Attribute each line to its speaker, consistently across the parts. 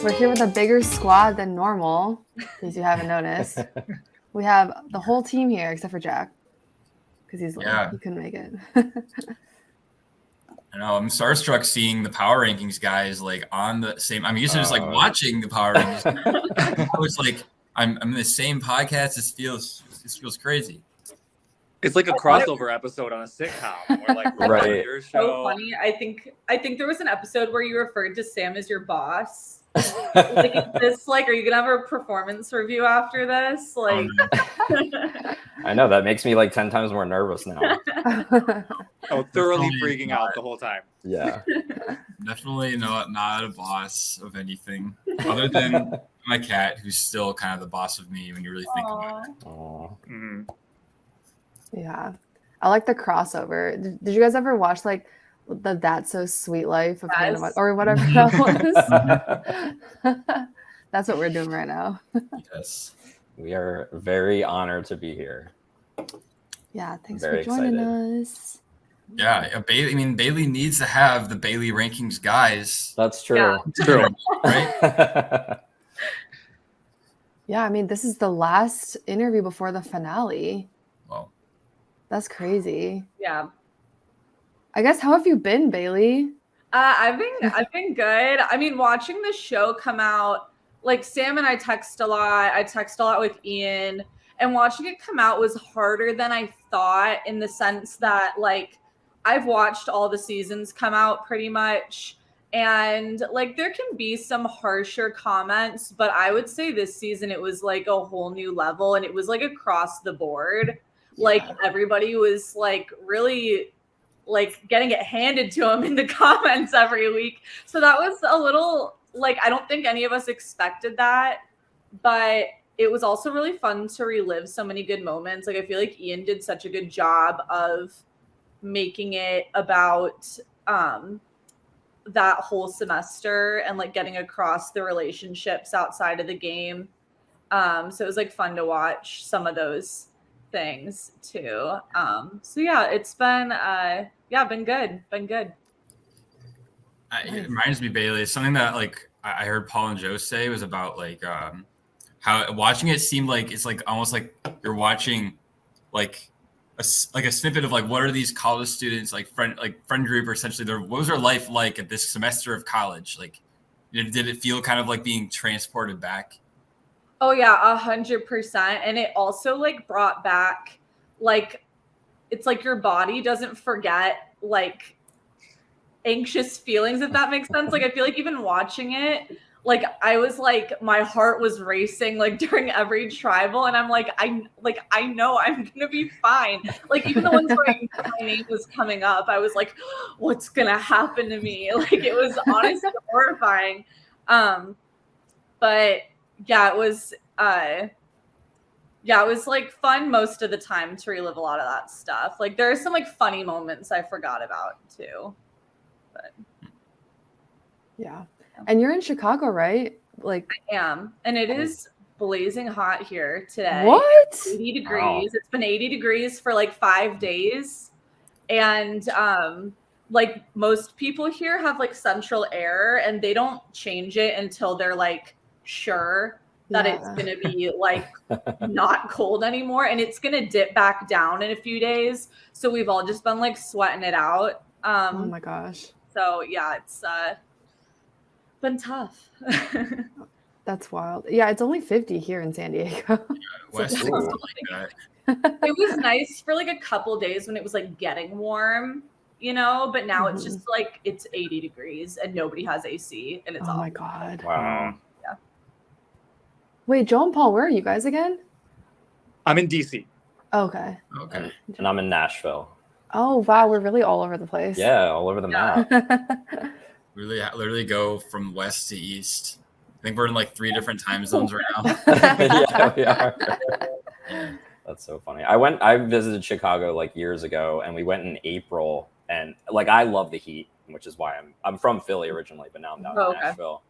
Speaker 1: we're here with a bigger squad than normal, in case you haven't noticed. We have the whole team here except for Jack, because he couldn't make it.
Speaker 2: I know, I'm starstruck seeing the power rankings guys like on the same. I'm used to just like watching the power rankings. I was like, I'm in the same podcast. This feels crazy.
Speaker 3: It's like a crossover episode on a sitcom, or like
Speaker 4: right.
Speaker 3: Your show.
Speaker 5: So funny. I think there was an episode where you referred to Sam as your boss. Like, is this like, are you gonna have a performance review after this? Like,
Speaker 4: I know that makes me like 10 times more nervous now.
Speaker 3: Thoroughly freaking out the whole time.
Speaker 4: Yeah,
Speaker 2: definitely not a boss of anything other than my cat, who's still kind of the boss of me when you really think about it.
Speaker 3: Mm-hmm.
Speaker 1: Yeah, I like the crossover. Did you guys ever watch like the That's So Sweet Life of Hannah or whatever that was? That's what we're doing right now.
Speaker 2: Yes,
Speaker 4: we are very honored to be here.
Speaker 1: Yeah, thanks for joining us.
Speaker 2: Yeah, Bailey needs to have the Bailey rankings guys.
Speaker 4: That's true.
Speaker 5: Yeah.
Speaker 4: It's true,
Speaker 2: right?
Speaker 1: Yeah, I mean, this is the last interview before the finale.
Speaker 2: Wow.
Speaker 1: That's crazy.
Speaker 5: yeah.
Speaker 1: I guess, how have you been, Bailey?
Speaker 5: I've been good. I mean, watching the show come out, like Sam and I text a lot. I text a lot with Ian, and watching it come out was harder than I thought, in the sense that like I've watched all the seasons come out pretty much, and like there can be some harsher comments, but I would say this season it was like a whole new level, and it was like across the board. Like everybody was like really like getting it handed to them in the comments every week. So that was a little like, I don't think any of us expected that, but it was also really fun to relive so many good moments. Like I feel like Ian did such a good job of making it about that whole semester and like getting across the relationships outside of the game. So it was like fun to watch some of those things too. So yeah, it's been been good.
Speaker 2: It reminds me, Bailey, something that like I heard Paul and Joe say was about like how watching it seemed like it's like almost like you're watching like a snippet of like what are these college students like friend group, or essentially what was their life like at this semester of college? Like did it feel kind of like being transported back?
Speaker 5: Oh yeah, 100%. And it also like brought back like, it's like your body doesn't forget like anxious feelings, if that makes sense. Like I feel like even watching it, like I was like, my heart was racing like during every tribal, and I'm like, I know I'm gonna be fine. Like even the ones where my name was coming up, I was like, what's gonna happen to me? Like it was honestly horrifying. But yeah, it was like fun most of the time to relive a lot of that stuff. Like there are some like funny moments I forgot about too. But
Speaker 1: yeah. And you're in Chicago, right? Like
Speaker 5: I am. And it is blazing hot here today.
Speaker 1: What?
Speaker 5: 80 degrees.
Speaker 4: Wow.
Speaker 5: It's been 80 degrees for like 5 days. And like most people here have like central air, and they don't change it until they're like sure that it's going to be like not cold anymore, and it's going to dip back down in a few days. So we've all just been like sweating it out.
Speaker 1: Oh my gosh.
Speaker 5: So yeah, it's been tough.
Speaker 1: That's wild. Yeah, it's only 50 here in San Diego.
Speaker 2: West
Speaker 5: It was nice for like a couple days when it was like getting warm, you know, but now it's just like it's 80 degrees and nobody has AC, and it's
Speaker 1: Oh
Speaker 5: awful.
Speaker 1: my god.
Speaker 4: Wow.
Speaker 1: Wait, Joe and Paul, where are you guys again?
Speaker 3: I'm in DC.
Speaker 1: Okay.
Speaker 4: And I'm in Nashville.
Speaker 1: Oh wow, we're really all over the place.
Speaker 4: Yeah, all over the map.
Speaker 2: Literally go from west to east. I think we're in like 3 different time zones right now.
Speaker 4: Yeah, we are. That's so funny. I visited Chicago like years ago, and we went in April, and like I love the heat, which is why I'm from Philly originally, but now I'm down in Nashville.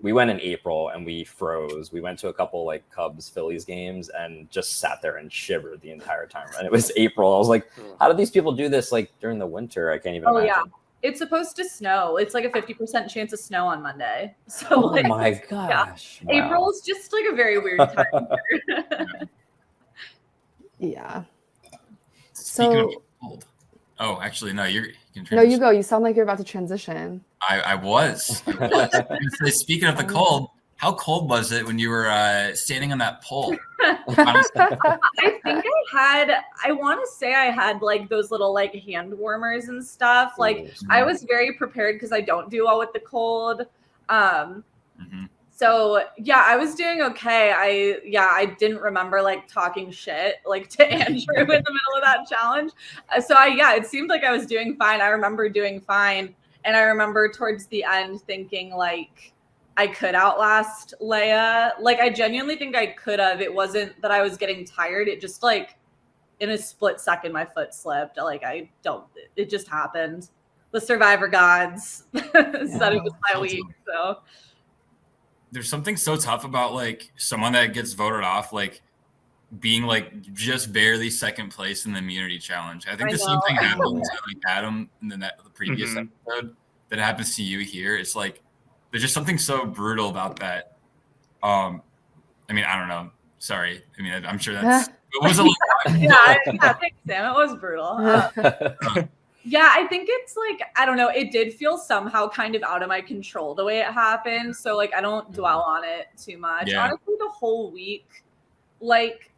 Speaker 4: We went in April and we froze. We went to a couple like Cubs Phillies games and just sat there and shivered the entire time. And it was April. I was like, how do these people do this like during the winter? I can't even imagine.
Speaker 5: It's supposed to snow. It's like a 50% chance of snow on Monday. So
Speaker 4: Oh
Speaker 5: like,
Speaker 4: my gosh.
Speaker 5: yeah.
Speaker 4: Wow.
Speaker 5: April is just like a very weird time.
Speaker 1: Yeah.
Speaker 2: Speaking of
Speaker 1: So
Speaker 2: cold. Oh, actually, no. You can
Speaker 1: no, you
Speaker 2: transition.
Speaker 1: go. You sound like you're about to transition.
Speaker 2: I was. I was gonna say, speaking of the cold, how cold was it when you were standing on that pole?
Speaker 5: I think I want to say I had like those little like hand warmers and stuff. Like I was very prepared because I don't do well with the cold. So yeah, I was doing okay. I didn't remember like talking shit like to Andrew in the middle of that challenge. So it seemed like I was doing fine. I remember doing fine. And I remember towards the end thinking like I could outlast Leia. Like I genuinely think I could have. It wasn't that I was getting tired. It just like in a split second my foot slipped. Like it just happened. The survivor gods said it was my week. So
Speaker 2: there's something so tough about like someone that gets voted off, like being like just barely second place in the immunity challenge. I think the same thing happened to like Adam in the previous episode that happens to you here. It's like there's just something so brutal about that. I mean, I don't know. Sorry. I mean, I'm sure that's it was a
Speaker 5: yeah, thanks, Sam. It was brutal. Yeah, I think it's like, I don't know, it did feel somehow kind of out of my control the way it happened. So like I don't dwell on it too much.
Speaker 2: Yeah.
Speaker 5: Honestly, the whole week, like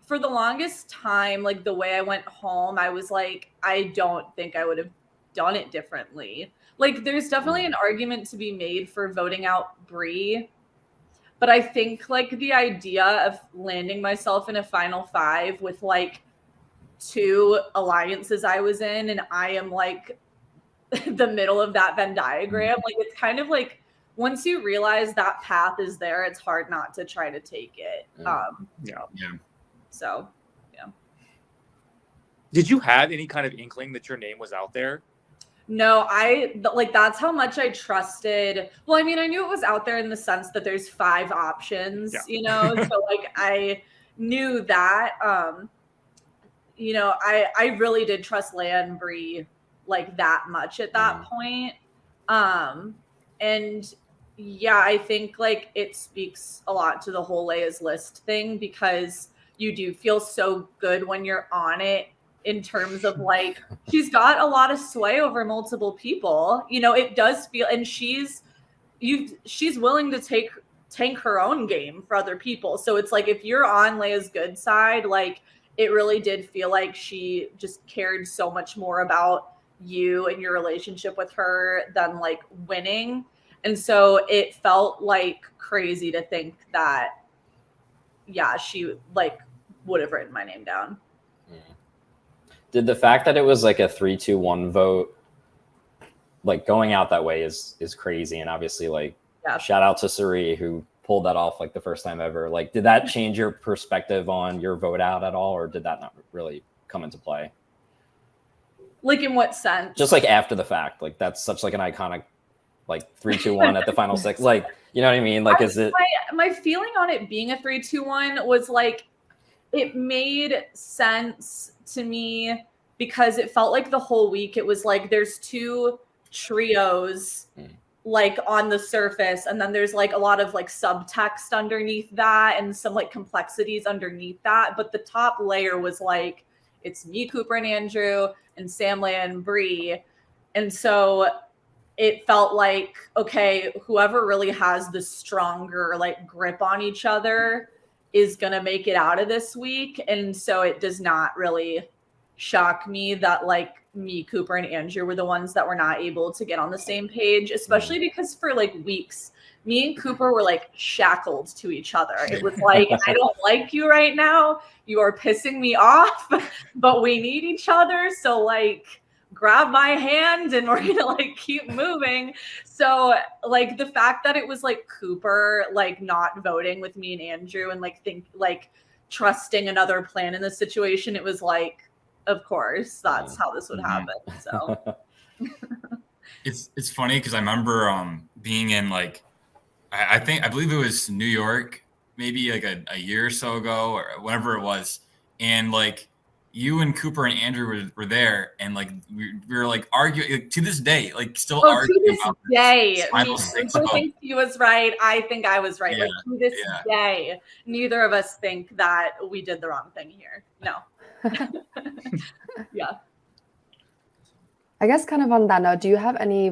Speaker 5: for the longest time, like the way I went home, I was like, I don't think I would have done it differently. Like there's definitely an argument to be made for voting out Brie. But I think like the idea of landing myself in a final 5 with like 2 alliances I was in, and I am like the middle of that Venn diagram. Like it's kind of like once you realize that path is there, it's hard not to try to take it. So yeah.
Speaker 3: Did you have any kind of inkling that your name was out there?
Speaker 5: No, that's how much I trusted. Well, I mean, I knew it was out there in the sense that there's 5 options, you know, so like I knew that. You know, I really did trust Leia and Brie like that much at that point. And yeah, I think like it speaks a lot to the whole Leia's list thing because you do feel so good when you're on it in terms of like she's got a lot of sway over multiple people. You know, it does feel, and she's willing to tank her own game for other people. So it's like if you're on Leia's good side, like it really did feel like she just cared so much more about you and your relationship with her than like winning. And so it felt like crazy to think that, yeah, she like would have written my name down.
Speaker 4: Did the fact that it was like a 3-2-1 vote, like going out that way is crazy. And obviously like shout out to Suri who pulled that off like the first time ever. Like, did that change your perspective on your vote out at all? Or did that not really come into play?
Speaker 5: Like in what sense?
Speaker 4: Just like after the fact, like that's such like an iconic, like 3-2-1 at the final 6. Like, you know what I mean? Like, is it
Speaker 5: my feeling on it being a 3-2-1 was like, it made sense to me because it felt like the whole week it was like there's 2 trios like on the surface, and then there's like a lot of like subtext underneath that and some like complexities underneath that, but the top layer was like it's me, Cooper and Andrew, and Sam, Leia, and Brie. And so it felt like, okay, whoever really has the stronger like grip on each other is going to make it out of this week. And so it does not really shock me that like me, Cooper, and Andrew were the ones that were not able to get on the same page, especially because for like weeks, me and Cooper were like shackled to each other. It was like, I don't like you right now. You are pissing me off, but we need each other. So like grab my hand and we're gonna like keep moving. So like the fact that it was like Cooper like not voting with me and Andrew and like trusting another plan in this situation, it was like, of course that's how this would happen. So
Speaker 2: it's funny because I remember being in like I believe it was New York maybe like a year or so ago or whatever it was, and like you and Cooper and Andrew were there, and like we were like arguing like, to this day, like still
Speaker 5: Oh,
Speaker 2: arguing
Speaker 5: to this
Speaker 2: about
Speaker 5: day,
Speaker 2: final six
Speaker 5: Cooper
Speaker 2: vote.
Speaker 5: thinks he was right. I think I was right.
Speaker 2: Yeah,
Speaker 5: Like to this
Speaker 2: yeah.
Speaker 5: day, neither of us think that we did the wrong thing here. No. Yeah.
Speaker 1: I guess kind of on that note, do you have any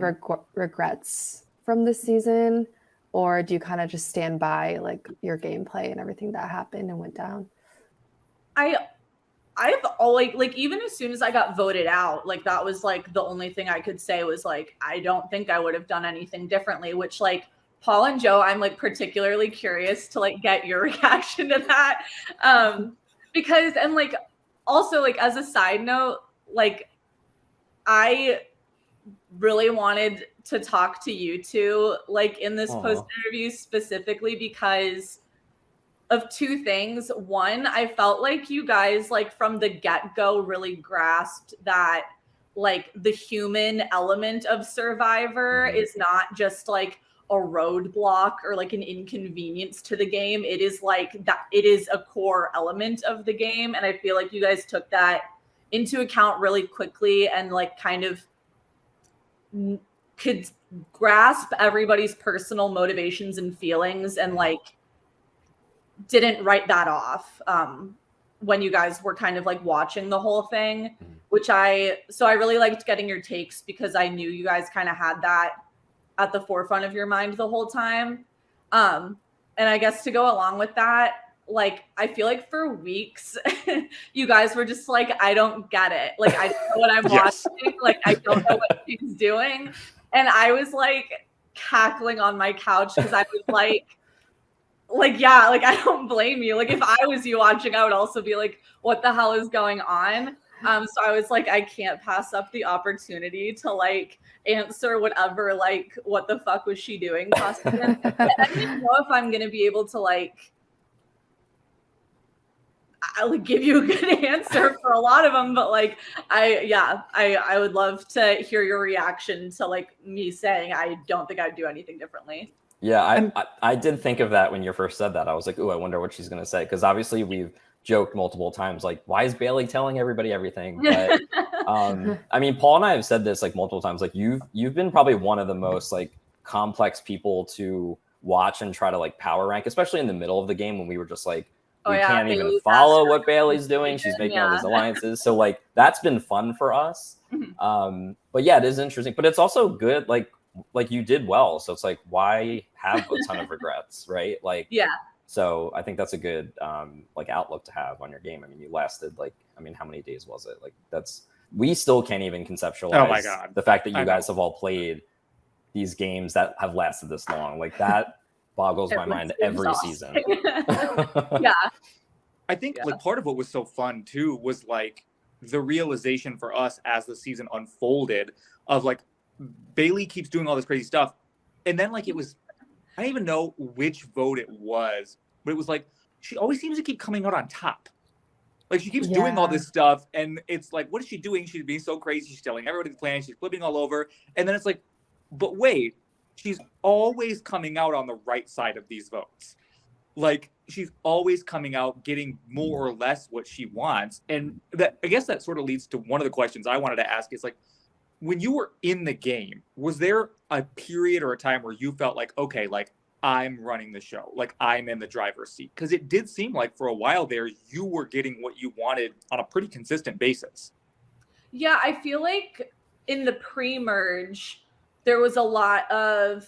Speaker 1: regrets from this season, or do you kind of just stand by like your gameplay and everything that happened and went down?
Speaker 5: I've always like even as soon as I got voted out, like that was like the only thing I could say was like I don't think I would have done anything differently, which like Paul and Joe, I'm like particularly curious to like get your reaction to that. Because and like also like as a side note, like I really wanted to talk to you two like in this post interview specifically because of two things. One, I felt like you guys like from the get-go really grasped that like the human element of Survivor is not just like a roadblock or like an inconvenience to the game. It is like that it is a core element of the game. And I feel like you guys took that into account really quickly and like kind of could grasp everybody's personal motivations and feelings and like didn't write that off when you guys were kind of like watching the whole thing, which I really liked getting your takes because I knew you guys kind of had that at the forefront of your mind the whole time. And I guess to go along with that, like, I feel like for weeks, you guys were just like, I don't get it. Like, I don't know what I'm watching. Like, I don't know what she's doing. And I was like cackling on my couch because I was like, yeah, like, I don't blame you. Like, if I was you watching, I would also be like, what the hell is going on? So I was like, I can't pass up the opportunity to like answer whatever, like, what the fuck was she doing question. And I don't even know if I'm going to be able to like, I'll give you a good answer for a lot of them, but like, I would love to hear your reaction to like me saying, I don't think I'd do anything differently.
Speaker 4: Yeah, I did think of that when you first said that. I was like, ooh, I wonder what she's going to say. Because obviously we've joked multiple times, like, why is Bailey telling everybody everything? But I mean, Paul and I have said this like multiple times. Like you've been probably one of the most like complex people to watch and try to like power rank, especially in the middle of the game when we were just like, we can't even follow what Bailey's doing. She's making all these alliances. So like that's been fun for us. But yeah, it is interesting. But it's also good. Like you did well. So it's like, why have a ton of regrets, right? Like, yeah. So I think that's a good like outlook to have on your game. I mean, you lasted like, I mean, how many days was it? Like we still can't even conceptualize the fact that you guys have all played these games that have lasted this long. Like that boggles my mind every season.
Speaker 5: Yeah.
Speaker 3: I think like part of what was so fun too was like the realization for us as the season unfolded of like Bailey keeps doing all this crazy stuff. And then like it was, I don't even know which vote it was, but it was like, she always seems to keep coming out on top. Like she keeps doing all this stuff and it's like, what is she doing? She's being so crazy. She's telling everybody the plan. She's flipping all over. And then it's like, but wait, she's always coming out on the right side of these votes. Like she's always coming out getting more or less what she wants. And that, I guess that sort of leads to one of the questions I wanted to ask is like, when you were in the game, was there a period or a time where you felt like, okay, like I'm running the show, like I'm in the driver's seat? Because it did seem like for a while there, you were getting what you wanted on a pretty consistent basis.
Speaker 5: Yeah, I feel like in the pre-merge, there was a lot of,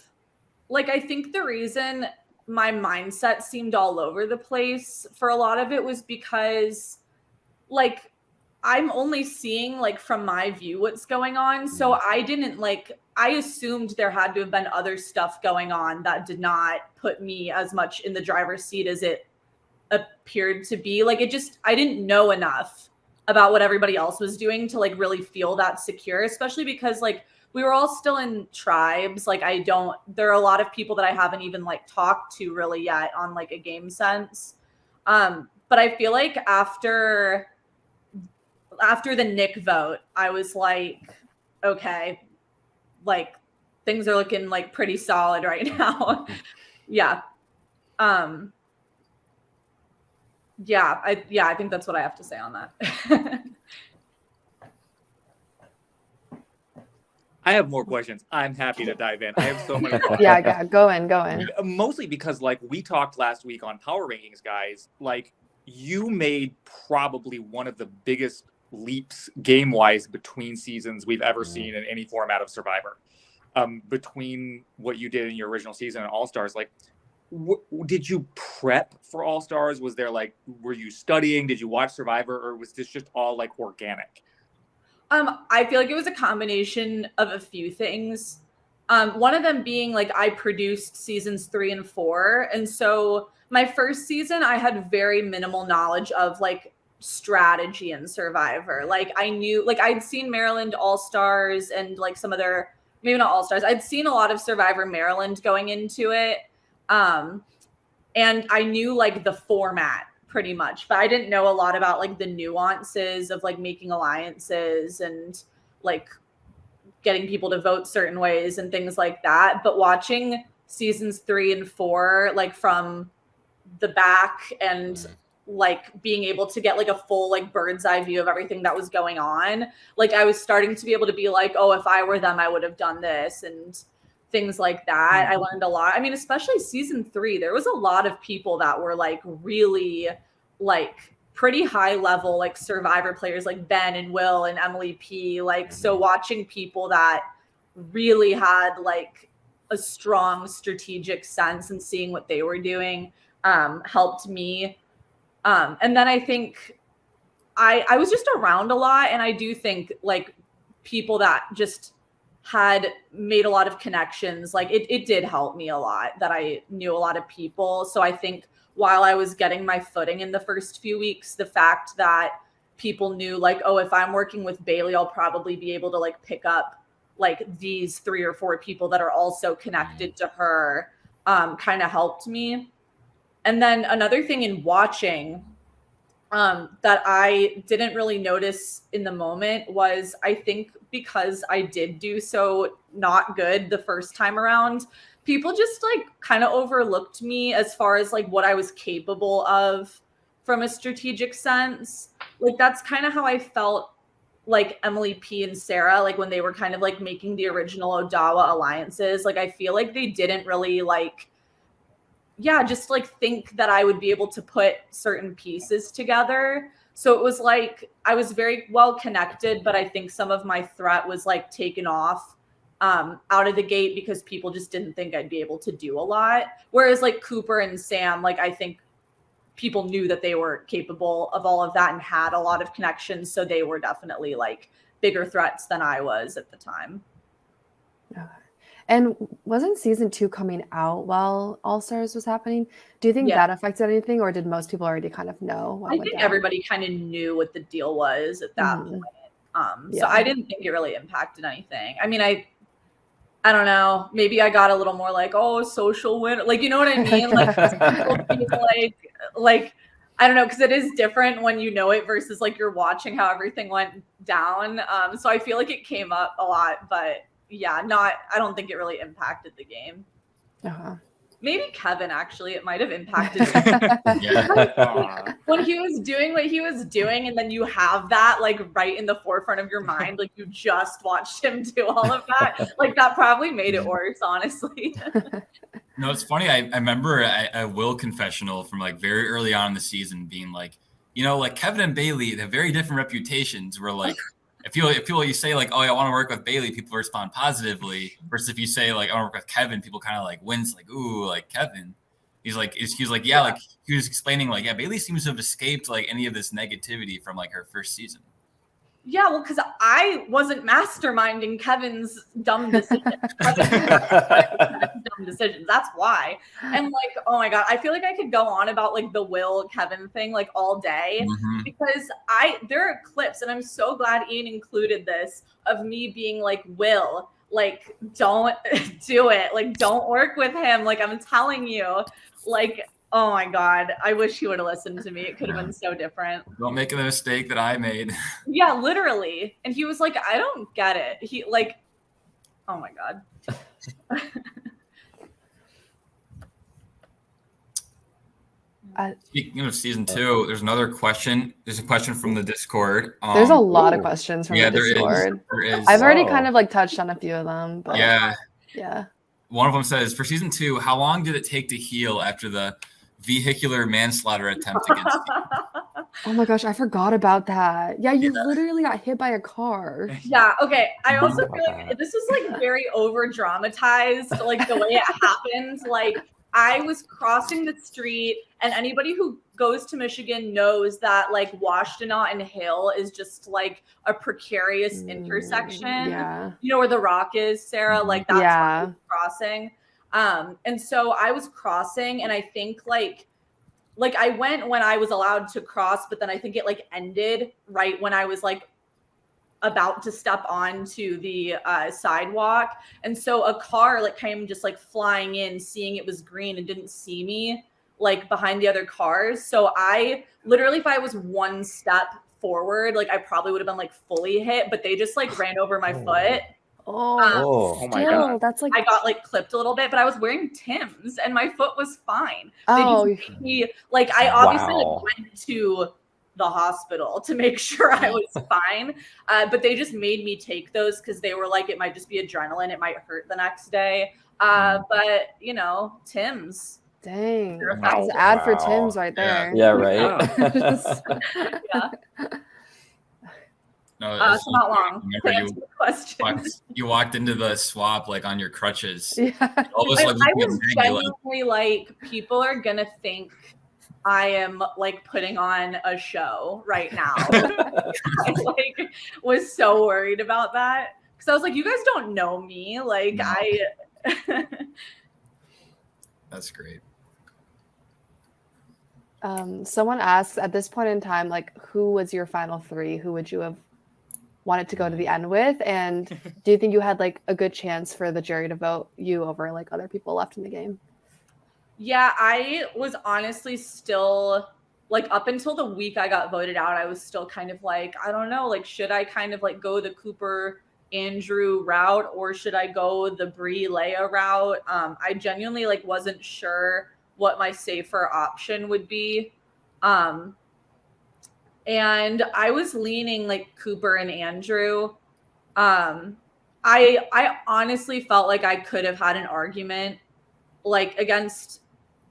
Speaker 5: like, I think the reason my mindset seemed all over the place for a lot of it was because, like, I'm only seeing like from my view what's going on. So I didn't like, I assumed there had to have been other stuff going on that did not put me as much in the driver's seat as it appeared to be. Like it just, I didn't know enough about what everybody else was doing to like really feel that secure, especially because like we were all still in tribes. Like there are a lot of people that I haven't even like talked to really yet on like a game sense. But I feel like after the Nick vote, I was like, okay, like things are looking like pretty solid right now. Yeah. Yeah, I think that's what I have to say on that.
Speaker 3: I have more questions. I'm happy to dive in. I have so many thoughts.
Speaker 1: Yeah, go in.
Speaker 3: Mostly because like we talked last week on Power Rankings, guys, like you made probably one of the biggest leaps game-wise between seasons we've ever seen in any format of Survivor. Between what you did in your original season and All-Stars, like did you prep for All-Stars? Was there like, were you studying? Did you watch Survivor, or was this just all like organic?
Speaker 5: I feel like it was a combination of a few things. One of them being like I produced seasons 3 and 4. And so my first season, I had very minimal knowledge of like strategy and Survivor. Like I knew, like I'd seen Maryland All-Stars and like some other, maybe not All-Stars. I'd seen a lot of Survivor Maryland going into it. And I knew like the format pretty much, but I didn't know a lot about like the nuances of like making alliances and like getting people to vote certain ways and things like that. But watching seasons 3 and 4, like from the back and like being able to get like a full like bird's eye view of everything that was going on, like I was starting to be able to be like, oh, if I were them, I would have done this and things like that. I learned a lot. I mean, especially season 3, there was a lot of people that were like really like pretty high level, like Survivor players like Ben and Will and Emily P. Like, so watching people that really had like a strong strategic sense and seeing what they were doing helped me. And then I think I was just around a lot. And I do think like people that just had made a lot of connections, like it did help me a lot that I knew a lot of people. So I think while I was getting my footing in the first few weeks, the fact that people knew like, oh, if I'm working with Bailey, I'll probably be able to like pick up like these 3 or 4 people that are also connected to her, kind of helped me. And then another thing in watching that I didn't really notice in the moment was, I think because I did do so not good the first time around, people just like kind of overlooked me as far as like what I was capable of from a strategic sense. Like that's kind of how I felt like Emily P and Sarah, like when they were kind of like making the original Odawa alliances. Like I feel like they didn't really like, just like think that I would be able to put certain pieces together. So it was like I was very well connected, but I think some of my threat was like taken off out of the gate because people just didn't think I'd be able to do a lot. Whereas like Cooper and Sam, like I think people knew that they were capable of all of that and had a lot of connections. So they were definitely like bigger threats than I was at the time.
Speaker 1: And wasn't season 2 coming out while All-Stars was happening? Do you think that affected anything, or did most people already kind of know?
Speaker 5: I think everybody kind of knew what the deal was at that point. So I didn't think it really impacted anything. I mean, I don't know. Maybe I got a little more like, oh, social win. Like, you know what I mean? Like, I don't know, because it is different when you know it versus like you're watching how everything went down. So I feel like it came up a lot, but I don't think it really impacted the game. Maybe Kevin, actually, it might have impacted him. When he was doing what he was doing, and then you have that like right in the forefront of your mind, like you just watched him do all of that. Like that probably made it worse, honestly.
Speaker 2: No, it's funny. I remember a Will confessional from like very early on in the season being like, you know, like Kevin and Bailey, they have very different reputations. Where like, if you say like, oh, I want to work with Bailey, people respond positively. Versus if you say like, I want to work with Kevin, people kind of like wince, like, ooh, like Kevin. He's like, like, like he was explaining like, yeah, Bailey seems to have escaped like any of this negativity from like her first season.
Speaker 5: Yeah, well, because I wasn't masterminding Kevin's dumb decisions. Dumb decisions. That's why. And like, oh my God, I feel like I could go on about like the Will Kevin thing like all day because there are clips, and I'm so glad Ian included this, of me being like, Will, like, don't do it. Like, don't work with him. Like, I'm telling you, like, oh my God, I wish he would have listened to me. It could have been so different.
Speaker 2: Don't make the mistake that I made.
Speaker 5: Yeah, literally. And he was like, I don't get it. He like, oh my God.
Speaker 2: Speaking of season 2, there's another question. There's a question from the Discord.
Speaker 1: There's a lot of questions from the Discord.
Speaker 2: There is.
Speaker 1: I've already kind of like touched on a few of them, but yeah.
Speaker 2: One of them says, for season 2, how long did it take to heal after the vehicular manslaughter attempt against you?
Speaker 1: Oh my gosh, I forgot about that. Yeah, you literally got hit by a car.
Speaker 5: Yeah, okay. I also feel like this was like very over dramatized, like the way it happened. Like I was crossing the street, and anybody who goes to Michigan knows that like Washtenaw and Hill is just like a precarious intersection.
Speaker 1: Yeah.
Speaker 5: You know where the rock is, Sarah? Like that's where I was crossing. And so I was crossing, and I think like I went when I was allowed to cross, but then I think it like ended right when I was like about to step onto the sidewalk. And so a car like came just like flying in, seeing it was green and didn't see me like behind the other cars. So I literally, if I was one step forward, like I probably would have been like fully hit, but they just like ran over my foot.
Speaker 3: Oh my God.
Speaker 1: That's like,
Speaker 5: I got like clipped a little bit, but I was wearing Tim's and my foot was fine.
Speaker 1: Oh,
Speaker 5: they just made me, like I obviously like, went to the hospital to make sure I was fine, but they just made me take those because they were like, it might just be adrenaline, it might hurt the next day. But you know, Tim's.
Speaker 1: Dang, that's an ad for Tim's right there.
Speaker 4: Yeah, right.
Speaker 2: No,
Speaker 5: it's not long.
Speaker 2: You walked into the swap like on your crutches.
Speaker 1: Yeah.
Speaker 2: Almost like
Speaker 5: I was genuinely like, people are gonna think I am like putting on a show right now. I like was so worried about that because I was like, you guys don't know me. Like
Speaker 2: That's great.
Speaker 1: Someone asks, at this point in time, like, who was your final 3? Who would you have wanted to go to the end with? And do you think you had like a good chance for the jury to vote you over like other people left in the game?
Speaker 5: Yeah, I was honestly still like up until the week I got voted out, I was still kind of like, I don't know, like, should I kind of like go the Cooper Andrew route or should I go the Bree Leia route? I genuinely like wasn't sure what my safer option would be. And I was leaning like Cooper and Andrew. I honestly felt like I could have had an argument like against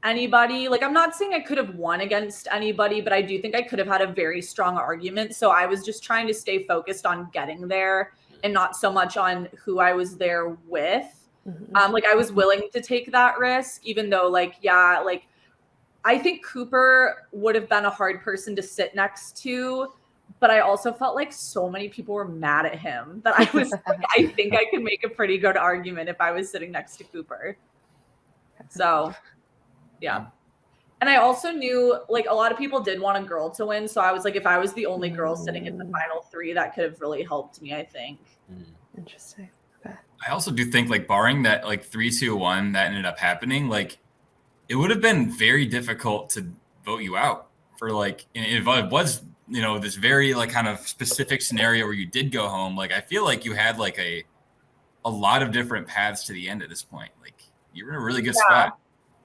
Speaker 5: anybody. Like, I'm not saying I could have won against anybody, but I do think I could have had a very strong argument. So I was just trying to stay focused on getting there and not so much on who I was there with. Like I was willing to take that risk, even though like, yeah, like I think Cooper would have been a hard person to sit next to, but I also felt like so many people were mad at him that I was like, I think I could make a pretty good argument if I was sitting next to Cooper. So, yeah. And I also knew like a lot of people did want a girl to win. So I was like, if I was the only girl sitting in the final 3, that could have really helped me, I think.
Speaker 1: Interesting. Okay.
Speaker 2: I also do think like barring that like 3-2-1 that ended up happening, like it would have been very difficult to vote you out for like, if it was, you know, this very like kind of specific scenario where you did go home. Like, I feel like you had like a lot of different paths to the end at this point. Like you were in a really good spot.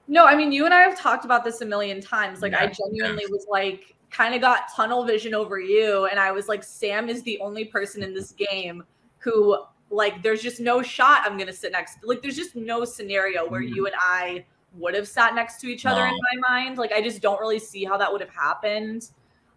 Speaker 5: No, I mean, you and I have talked about this a million times. Like I genuinely was like, kind of got tunnel vision over you. And I was like, Sam is the only person in this game who like, there's just no shot I'm going to sit next. Like, there's just no scenario where you and I would have sat next to each other in my mind. Like, I just don't really see how that would have happened.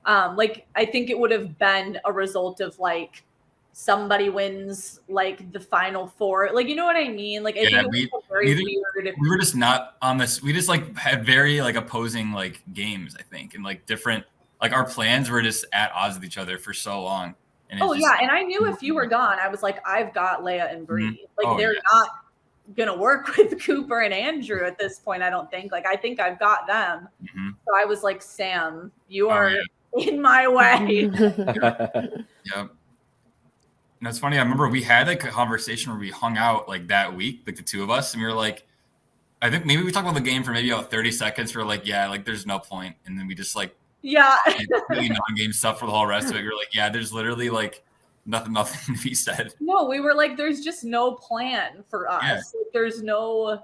Speaker 5: Like, I think it would have been a result of like somebody wins like the final 4. Like, you know what I mean? Like, I think it was very weird.
Speaker 2: We were just not on this. We just like had very like opposing like games, I think, and like different, like our plans were just at odds with each other for so long. And
Speaker 5: and I knew if you were gone, I was like, I've got Leia and Bree. Like, they're not gonna work with Cooper and Andrew at this point, I don't think. Like, I think I've got them. So I was like, Sam, you are in my way.
Speaker 2: Yep. And it's funny, I remember we had like a conversation where we hung out like that week, like the two of us, and we were like, I think maybe we talked about the game for maybe about 30 seconds. We were like, yeah, like there's no point. And then we just like really non-game stuff for the whole rest of it. We were like, yeah, there's literally like nothing to be said.
Speaker 5: No, we were like, there's just no plan for us. Like, there's no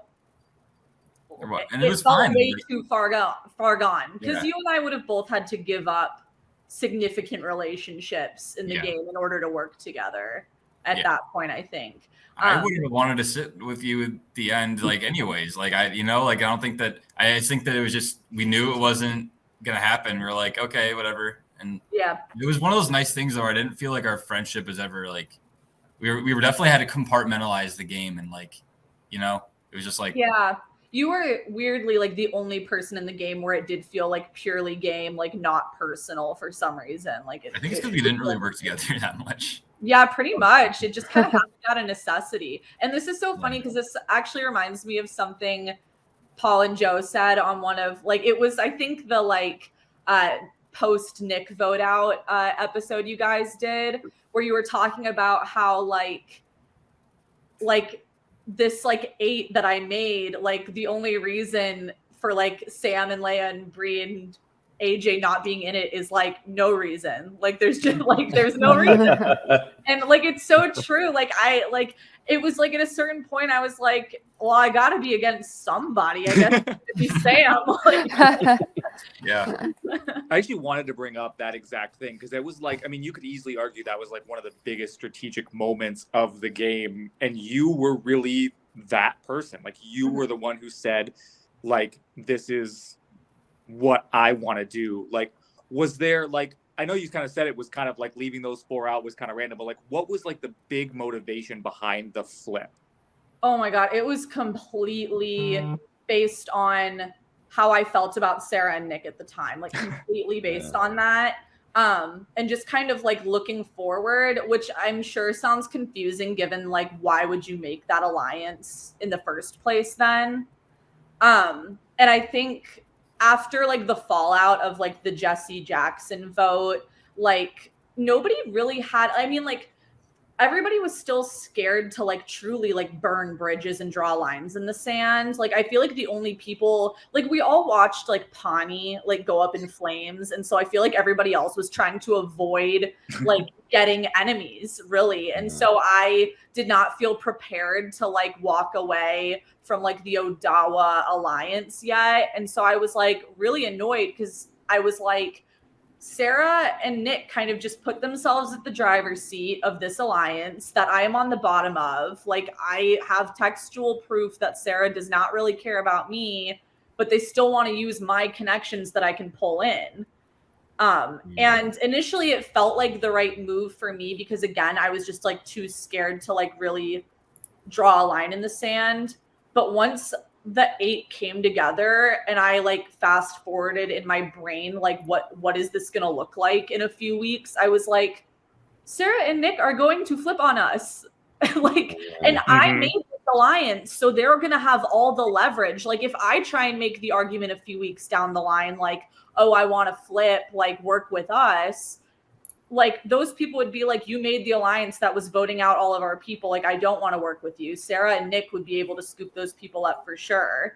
Speaker 2: And it was
Speaker 5: felt
Speaker 2: fine.
Speaker 5: way too far gone. Because
Speaker 2: Yeah.
Speaker 5: you and I would have both had to give up significant relationships in the
Speaker 2: Yeah.
Speaker 5: game in order to work together at
Speaker 2: Yeah.
Speaker 5: that point, I think.
Speaker 2: I wouldn't have wanted to sit with you at the end, like, anyways. Like, I don't think that. I think that it was just we knew it wasn't gonna happen. We were like, okay, whatever. And
Speaker 5: Yeah.
Speaker 2: it was one of those nice things, though. I didn't feel like our friendship is ever like we were definitely had to compartmentalize the game, and like, it was just like,
Speaker 5: yeah. You were weirdly like the only person in the game where it did feel like purely game, like not personal for some reason. Like
Speaker 2: I think it's because we didn't really work together that much.
Speaker 5: Yeah, pretty much. It just kind of happened out of necessity. And this is so funny because this actually reminds me of something Paul and Joe said on one of like it was I think the like post Nick vote out episode you guys did where you were talking about how like this like 8 that I made, like the only reason for like Sam and Leia and Bree and AJ not being in it is like no reason. Like there's just like there's no reason. And like it's so true. Like it was like at a certain point I was like, well, I gotta be against somebody. I guess it could be Sam.
Speaker 2: Yeah.
Speaker 3: I actually wanted to bring up that exact thing because it was like, I mean, you could easily argue that was like one of the biggest strategic moments of the game. And you were really that person. Like you were the one who said, like, this is what I want to do. Like, was there like, I know you kind of said it was kind of like leaving those 4 out was kind of random, but like, what was like the big motivation behind the flip?
Speaker 5: Oh my God. It was completely based on how I felt about Sarah and Nick at the time, like completely based on that. And just kind of like looking forward, which I'm sure sounds confusing given like, why would you make that alliance in the first place then? And I think after like the fallout of like the Jesse Jackson vote, like nobody really had, I mean, like everybody was still scared to like truly like burn bridges and draw lines in the sand. Like I feel like the only people, like we all watched like Pawnee like go up in flames. And so I feel like everybody else was trying to avoid like getting enemies really. And so I did not feel prepared to like walk away from like the Odawa alliance yet. And so I was like really annoyed because I was like, Sarah and Nick kind of just put themselves at the driver's seat of this alliance that I am on the bottom of. Like I have textual proof that Sarah does not really care about me, but they still want to use my connections that I can pull in. And initially it felt like the right move for me because again, I was just like too scared to like really draw a line in the sand. But once the 8 came together and I like fast forwarded in my brain, like what is this going to look like in a few weeks? I was like, Sarah and Nick are going to flip on us. Like, and I made this alliance. So they're going to have all the leverage. Like if I try and make the argument a few weeks down the line, like, oh, I want to flip, like work with us. Like those people would be like, you made the alliance that was voting out all of our people. Like, I don't want to work with you. Sarah and Nick would be able to scoop those people up for sure.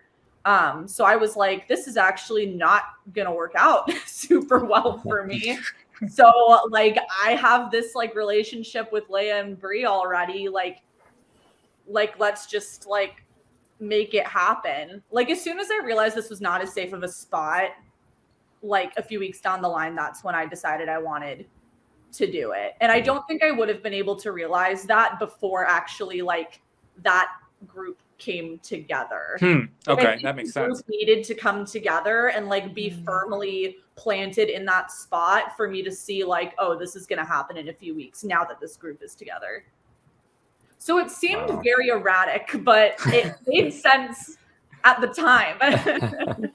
Speaker 5: So I was like, this is actually not going to work out super well for me. So like, I have this like relationship with Leia and Bree already. Like let's just like make it happen. Like as soon as I realized this was not as safe of a spot, like a few weeks down the line, that's when I decided I wanted to do it. And I don't think I would have been able to realize that before actually like that group came together.
Speaker 3: Okay, that makes sense.
Speaker 5: Needed to come together and like be firmly planted in that spot for me to see like, oh, this is going to happen in a few weeks now that this group is together. So it seemed very erratic, but it made sense at the time.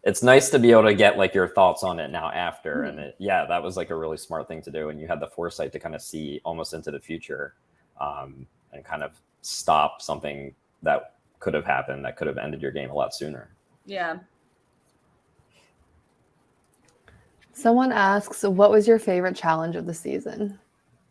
Speaker 4: It's nice to be able to get like your thoughts on it now after. And that was like a really smart thing to do. And you had the foresight to kind of see almost into the future and kind of stop something that could have happened, that could have ended your game a lot sooner.
Speaker 5: Yeah.
Speaker 1: Someone asks, what was your favorite challenge of the season?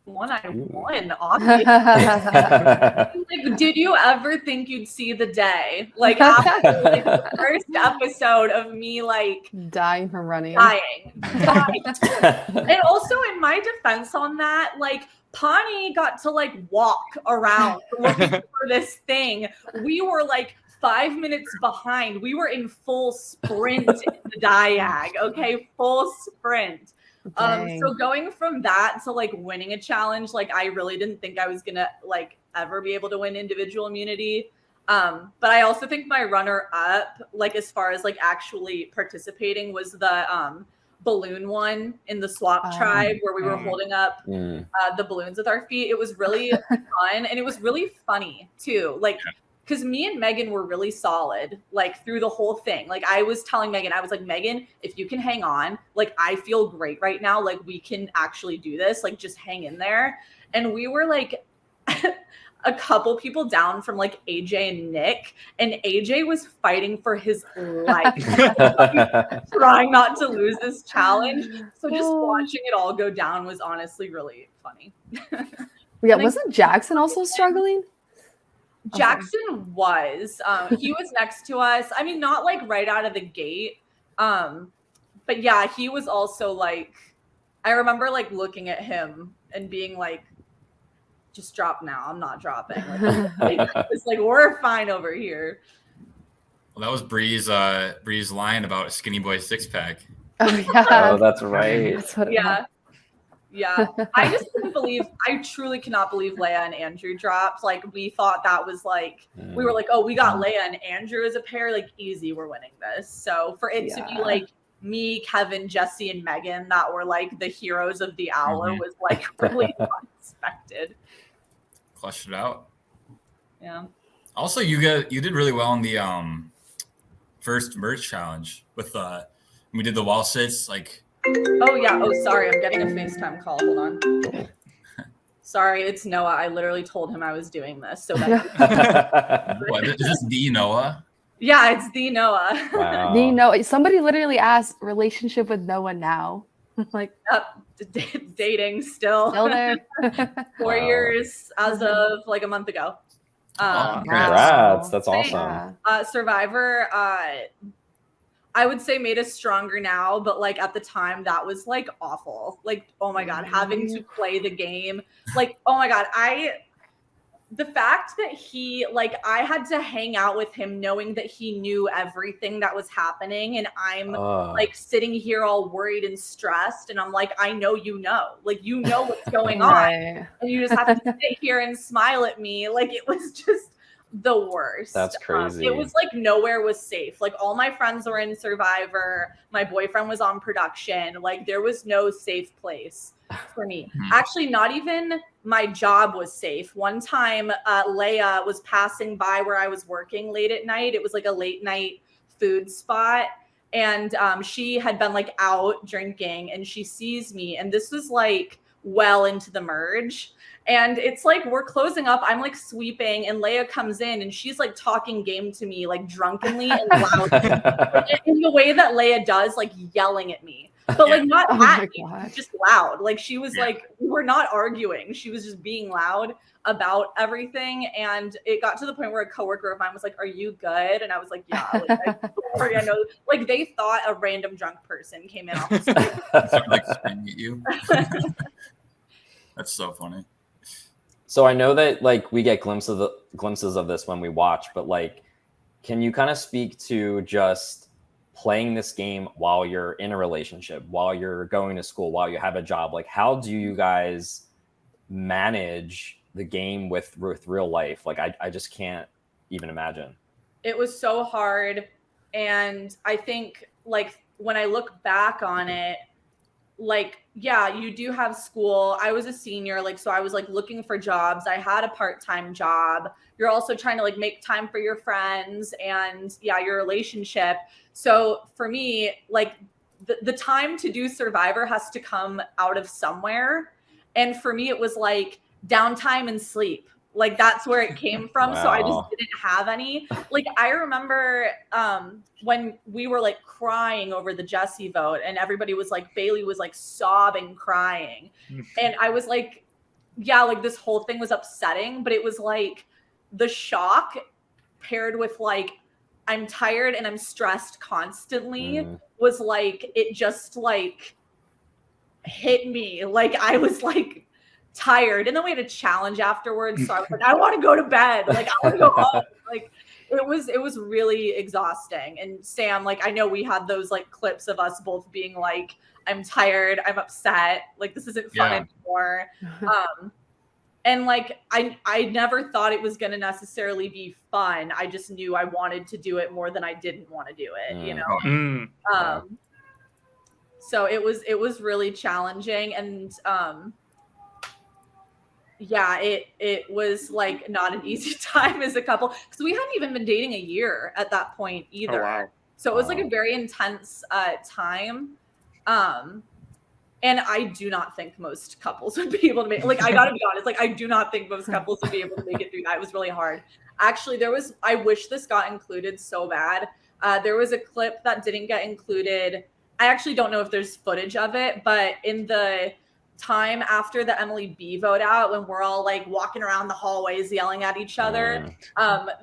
Speaker 5: One I won, obviously. Like, did you ever think you'd see the day? Like after like, the first episode of me like
Speaker 1: dying from running.
Speaker 5: Dying. And also in my defense on that, like Pawnee got to like walk around looking for this thing. We were like 5 minutes behind. We were in full sprint in the diag, okay? Full sprint. So going from that to like winning a challenge, like I really didn't think I was gonna like ever be able to win individual immunity. But I also think my runner up, like as far as like actually participating, was the balloon one in the swap tribe where we were holding up the balloons with our feet. It was really fun and it was really funny too. Like, because me and Megan were really solid, like through the whole thing. Like I was telling Megan, I was like, Megan, if you can hang on, like I feel great right now. Like we can actually do this. Like just hang in there. And we were like a couple people down from like AJ and Nick, and AJ was fighting for his life, trying not to lose this challenge. So just watching it all go down was honestly really funny.
Speaker 1: Yeah, wasn't Jackson also struggling?
Speaker 5: Jackson was. He was next to us. I mean, not like right out of the gate. But yeah, he was also like, I remember like looking at him and being like, just drop now. I'm not dropping. Like, it's like, we're fine over here.
Speaker 2: Well, that was Bree's line about Skinny Boy six pack.
Speaker 1: Oh yeah.
Speaker 4: Oh, that's right.
Speaker 1: That's what
Speaker 5: Yeah. I just couldn't believe, I truly cannot believe Leia and Andrew dropped. Like we thought that was like, we were like, oh, we got Leia and Andrew as a pair, like easy, we're winning this. So for it to be like me, Kevin, Jesse, and Megan that were like the heroes of the hour was like really unexpected.
Speaker 2: Clutched it out.
Speaker 5: Yeah.
Speaker 2: Also, you did really well in the first merch challenge with we did the wall sits like.
Speaker 5: Oh yeah. Oh, sorry. I'm getting a FaceTime call. Hold on. Sorry, it's Noah. I literally told him I was doing this. So that
Speaker 2: what, is this the Noah?
Speaker 5: Yeah, it's the Noah.
Speaker 4: Wow.
Speaker 1: The Noah. Somebody literally asked relationship with Noah now. Like
Speaker 5: dating still
Speaker 1: there.
Speaker 5: 4 years as of like a month ago.
Speaker 4: Congrats. That's awesome.
Speaker 5: Survivor, I would say made us stronger now, but like at the time that was like awful. Like, oh my God, having to play the game. Like, oh my God, the fact that I had to hang out with him knowing that he knew everything that was happening. And I'm like sitting here all worried and stressed. And I'm like, I know, like, you know what's going on. And you just have to sit here and smile at me. Like, it was just the worst.
Speaker 4: That's crazy.
Speaker 5: It was like nowhere was safe. Like all my friends were in Survivor. My boyfriend was on production. Like there was no safe place for me. Actually, not even my job was safe. One time, Leia was passing by where I was working late at night. It was like a late night food spot. And she had been like out drinking and she sees me. And this was like well into the merge. And it's like, we're closing up. I'm like sweeping and Leia comes in and she's like talking game to me, like drunkenly and loud in the way that Leia does, like yelling at me. But like not at me, just loud. Like she was like, we're not arguing. She was just being loud about everything. And it got to the point where a coworker of mine was like, are you good? And I was like, yeah. Like, I know. Like they thought a random drunk person came in off the street.
Speaker 2: Started, like screaming at you. That's so funny.
Speaker 4: So I know that like we get glimpses of this when we watch, but like, can you kind of speak to just playing this game while you're in a relationship, while you're going to school, while you have a job? Like, how do you guys manage the game with real life? Like, I just can't even imagine.
Speaker 5: It was so hard. And I think like when I look back on it, like, yeah, you do have school. I was a senior, like, so I was like looking for jobs. I had a part-time job. You're also trying to like make time for your friends and your relationship. So for me, like the time to do Survivor has to come out of somewhere. And for me, it was like downtime and sleep. Like that's where it came from.
Speaker 4: Wow.
Speaker 5: So I just didn't have any. Like I remember when we were like crying over the Jesse vote and everybody was like, Bailey was like sobbing, crying. And I was like, yeah, like this whole thing was upsetting, but it was like the shock paired with like, I'm tired and I'm stressed constantly was like, it just like hit me. Like I was like tired, and then we had a challenge afterwards. So I was like, I want to go to bed. Like, I want to go home. Like, it was really exhausting. And Sam, like, I know we had those like clips of us both being like, I'm tired, I'm upset, like this isn't fun anymore. And like I never thought it was gonna necessarily be fun. I just knew I wanted to do it more than I didn't want to do it, you know. So it was really challenging, and it was like not an easy time as a couple, because we hadn't even been dating a year at that point either.
Speaker 3: Oh, wow.
Speaker 5: So it was like a very intense time. And I do not think most couples would be able to make, like, I gotta be honest, like, I do not think most couples would be able to make it through that. It was really hard. Actually, I wish this got included so bad. There was a clip that didn't get included. I actually don't know if there's footage of it, but in the time after the Emily B vote out, when we're all like walking around the hallways yelling at each other,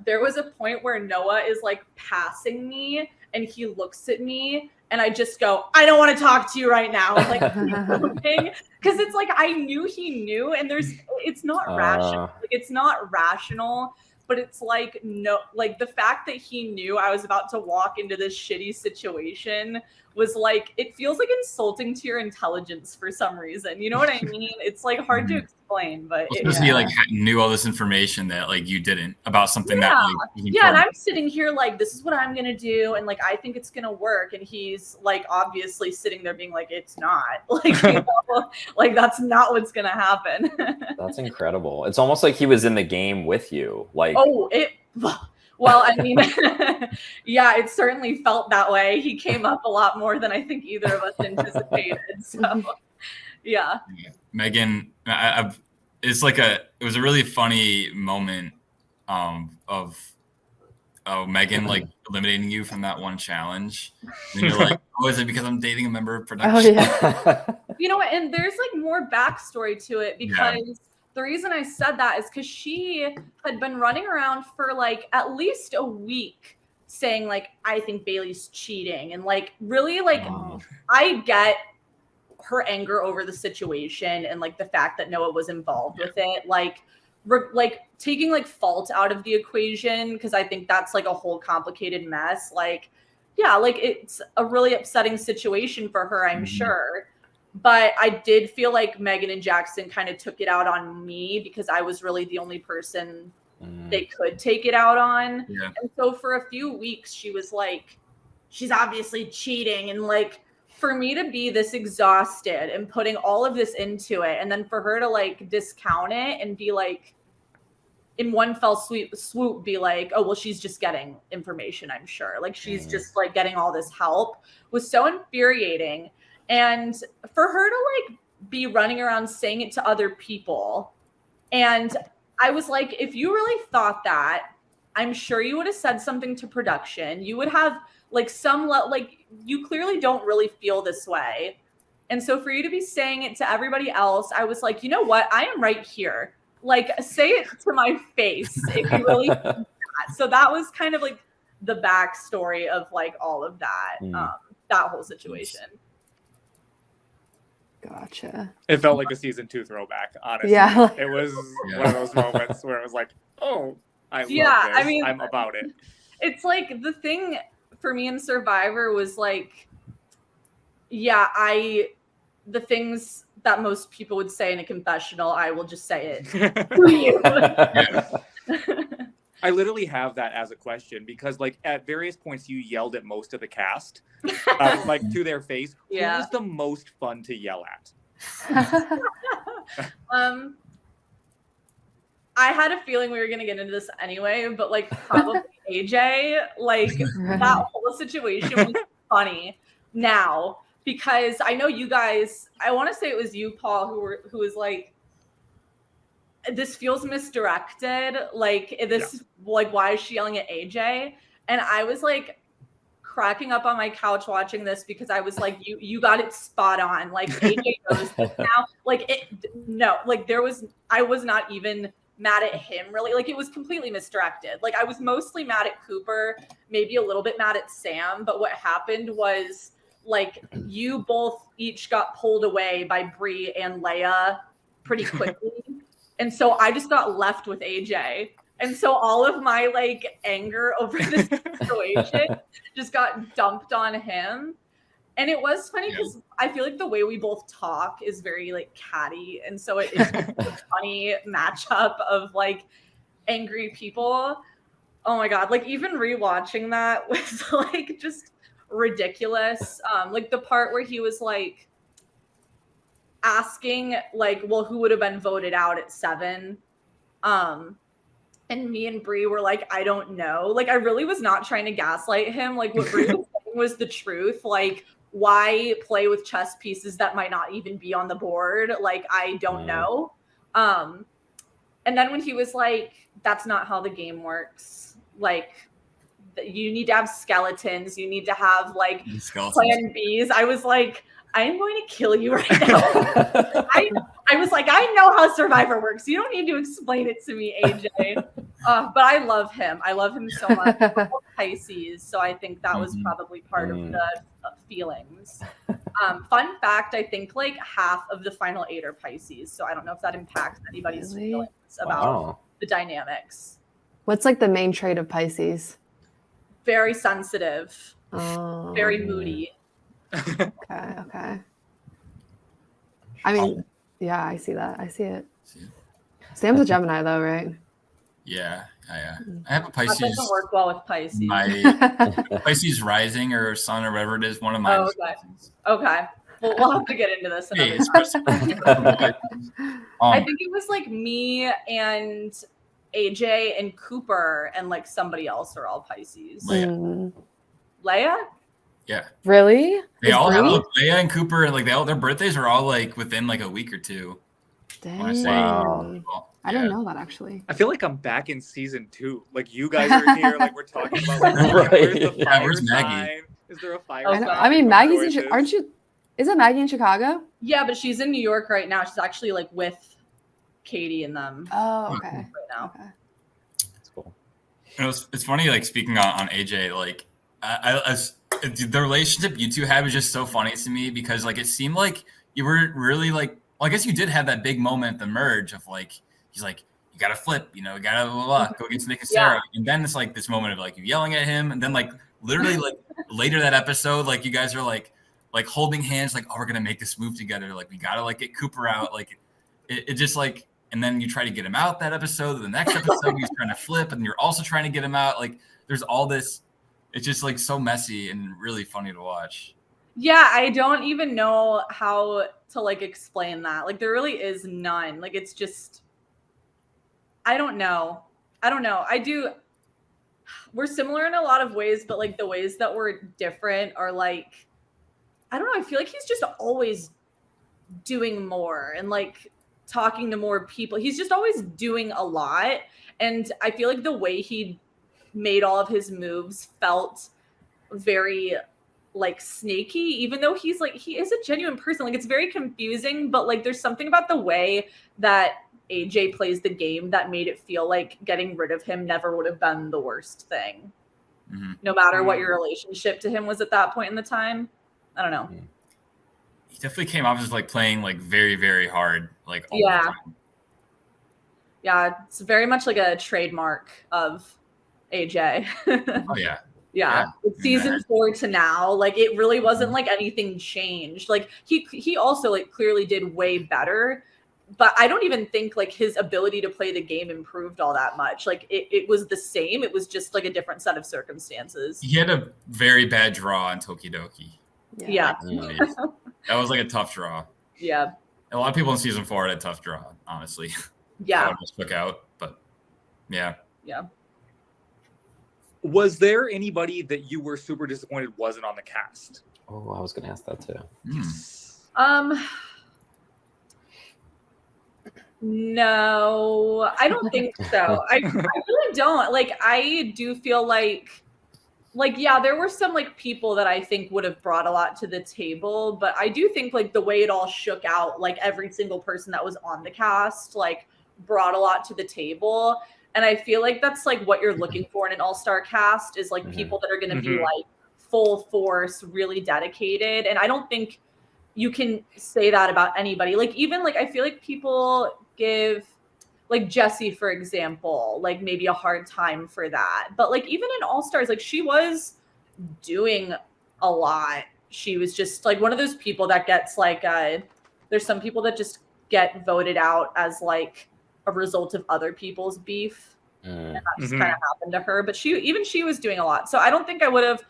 Speaker 5: there was a point where Noah is like passing me and he looks at me and I just go, I don't want to talk to you right now. Like, because it's like, I knew he knew, and it's not rational. Like, it's not rational, but it's like, no, like the fact that he knew I was about to walk into this shitty situation was like, it feels like insulting to your intelligence for some reason. You know what I mean? It's like hard to explain, but
Speaker 2: he like knew all this information that like you didn't about something that like,
Speaker 5: and I'm sitting here like, this is what I'm gonna do, and like I think it's gonna work, and he's like obviously sitting there being like, it's not, like, you know, like that's not what's gonna happen.
Speaker 4: That's incredible. It's almost like he was in the game with you. Like,
Speaker 5: well, I mean, yeah, it certainly felt that way. He came up a lot more than I think either of us anticipated. So, yeah.
Speaker 2: Megan, it was a really funny moment of Megan like eliminating you from that one challenge. And you're like, oh, is it because I'm dating a member of production?
Speaker 1: Oh, yeah.
Speaker 5: You know what? And there's like more backstory to it, because the reason I said that is because she had been running around for like at least a week saying like, I think Bailey's cheating. And like, really, like, I get her anger over the situation and like the fact that Noah was involved with it. Like taking like fault out of the equation, because I think that's like a whole complicated mess. Like, yeah, like it's a really upsetting situation for her, I'm sure. But I did feel like Megan and Jackson kind of took it out on me because I was really the only person they could take it out on. Yeah. And so for a few weeks, she was like, she's obviously cheating. And like, for me to be this exhausted and putting all of this into it, and then for her to like discount it and be like, in one fell swoop, be like, oh, well, she's just getting information, I'm sure. Like, she's just like getting all this help, was so infuriating. And for her to like be running around saying it to other people. And I was like, if you really thought that, I'm sure you would have said something to production. You would have like like, you clearly don't really feel this way. And so for you to be saying it to everybody else, I was like, you know what? I am right here. Like, say it to my face if you really think that. So that was kind of like the backstory of like all of that, that whole situation.
Speaker 1: Gotcha.
Speaker 3: It felt like a season 2 throwback, honestly.
Speaker 1: Yeah.
Speaker 3: It was one of those moments where it was like, oh, I love this.
Speaker 5: I mean,
Speaker 3: I'm about it.
Speaker 5: It's like the thing for me in Survivor was like, the things that most people would say in a confessional, I will just say it to you.
Speaker 3: I literally have that as a question because, like, at various points you yelled at most of the cast, like to their face.
Speaker 5: Yeah.
Speaker 3: Who was the most fun to yell at?
Speaker 5: I had a feeling we were gonna get into this anyway, but like probably AJ. Like that whole situation was funny now because I know you guys. I want to say it was you, Paul, who was like, this feels misdirected. Like this, like why is she yelling at AJ? And I was like cracking up on my couch watching this because I was like, you got it spot on. Like AJ knows this now. Like I was not even mad at him really. Like it was completely misdirected. Like I was mostly mad at Cooper, maybe a little bit mad at Sam. But what happened was like you both each got pulled away by Bree and Leia pretty quickly. And so I just got left with AJ. And so all of my like anger over this situation just got dumped on him. And it was funny because I feel like the way we both talk is very like catty. And so it's a funny matchup of like angry people. Oh my God. Like even rewatching that was like just ridiculous. Like the part where he was like asking like, well, who would have been voted out at 7? And me and Bree were like, I don't know. Like, I really was not trying to gaslight him. Like, what Bree was saying was the truth. Like, why play with chess pieces that might not even be on the board? Like, I don't know. And then when he was like, that's not how the game works. Like, you need to have skeletons. You need to have, like, plan Bs. I was like, I am going to kill you right now. I was like, I know how Survivor works. You don't need to explain it to me, AJ. But I love him. I love him so much. Pisces, so I think that was probably part of the feelings. Fun fact, I think like half of the final 8 are Pisces, so I don't know if that impacts anybody's feelings about the dynamics.
Speaker 1: What's like the main trait of Pisces?
Speaker 5: Very sensitive, very moody.
Speaker 1: Okay. I mean, yeah, I see that. I see it. Sam's a Gemini, though, right?
Speaker 2: Yeah. I have a Pisces.
Speaker 5: That doesn't work well with Pisces.
Speaker 2: My Pisces rising or sun or whatever it is, one of mine.
Speaker 5: Okay. Well, we'll have to get into this another time. I think it was like me and AJ and Cooper and like somebody else are all Pisces. Leia?
Speaker 2: Yeah.
Speaker 1: Really?
Speaker 2: They all have Leia and Cooper, and like their birthdays are all like within like a week or two.
Speaker 1: Dang. I didn't know that actually.
Speaker 3: I feel like I'm back in season 2. Like you guys are here, like we're talking about like where's the fire
Speaker 2: where's Maggie?
Speaker 3: sign? Is there a fire
Speaker 1: I
Speaker 3: sign?
Speaker 1: I mean, Maggie's in, aren't you? Isn't Maggie in Chicago?
Speaker 5: Yeah, but she's in New York right now. She's actually like with Katie and them.
Speaker 1: Oh, okay.
Speaker 5: Right now.
Speaker 1: Okay.
Speaker 4: That's cool.
Speaker 2: It's funny, like speaking on AJ, like the relationship you two had was just so funny to me because like it seemed like you were really like, well, I guess you did have that big moment, the merge of like, he's like, you gotta flip, you know, you gotta blah, blah, go against Nick and Sarah. And then it's like this moment of like you yelling at him, and then like literally like later that episode, like you guys are like holding hands, like, oh, we're gonna make this move together, like we gotta like get Cooper out, like it just like, and then you try to get him out that episode, the next episode he's trying to flip, and you're also trying to get him out. Like there's all this, it's just like so messy and really funny to watch.
Speaker 5: Yeah, I don't even know how to like explain that. Like there really is none. Like it's just, I don't know. We're similar in a lot of ways, but like the ways that we're different are like, I don't know. I feel like he's just always doing more and like talking to more people. He's just always doing a lot. And I feel like the way he made all of his moves felt very like snaky, even though he's like, he is a genuine person. Like it's very confusing, but like there's something about the way that AJ plays the game that made it feel like getting rid of him never would have been the worst thing. No matter what your relationship to him was at that point in the time. I don't know.
Speaker 2: He definitely came off as like playing like very, very hard, like all the time.
Speaker 5: Yeah, it's very much like a trademark of AJ.
Speaker 2: Oh yeah.
Speaker 5: Yeah. It's season 4 to now. Like it really wasn't like anything changed. Like he also like clearly did way better, but I don't even think like his ability to play the game improved all that much. Like it was the same. It was just like a different set of circumstances.
Speaker 2: He had a very bad draw on Tokidoki.
Speaker 5: Yeah.
Speaker 2: That was like a tough draw.
Speaker 5: Yeah.
Speaker 2: A lot of people in season 4 had a tough draw, honestly.
Speaker 5: Yeah.
Speaker 2: Just took out, but yeah.
Speaker 5: Yeah.
Speaker 3: Was there anybody that you were super disappointed wasn't on the cast?
Speaker 4: Oh, I was going to ask that too.
Speaker 5: No, I don't think so. I really don't. Like, I do feel like, yeah, there were some like people that I think would have brought a lot to the table, but I do think like the way it all shook out, like every single person that was on the cast, like brought a lot to the table. And I feel like that's like what you're looking for in an all-star cast is like people that are going to be like full force, really dedicated. And I don't think you can say that about anybody. Like even like I feel like people give like Jessie, for example, like maybe a hard time for that. But like even in AllStars, like she was doing a lot. She was just like one of those people that gets like there's some people that just get voted out as like a result of other people's beef. And that just kind of happened to her. But she was doing a lot. So I don't think I would have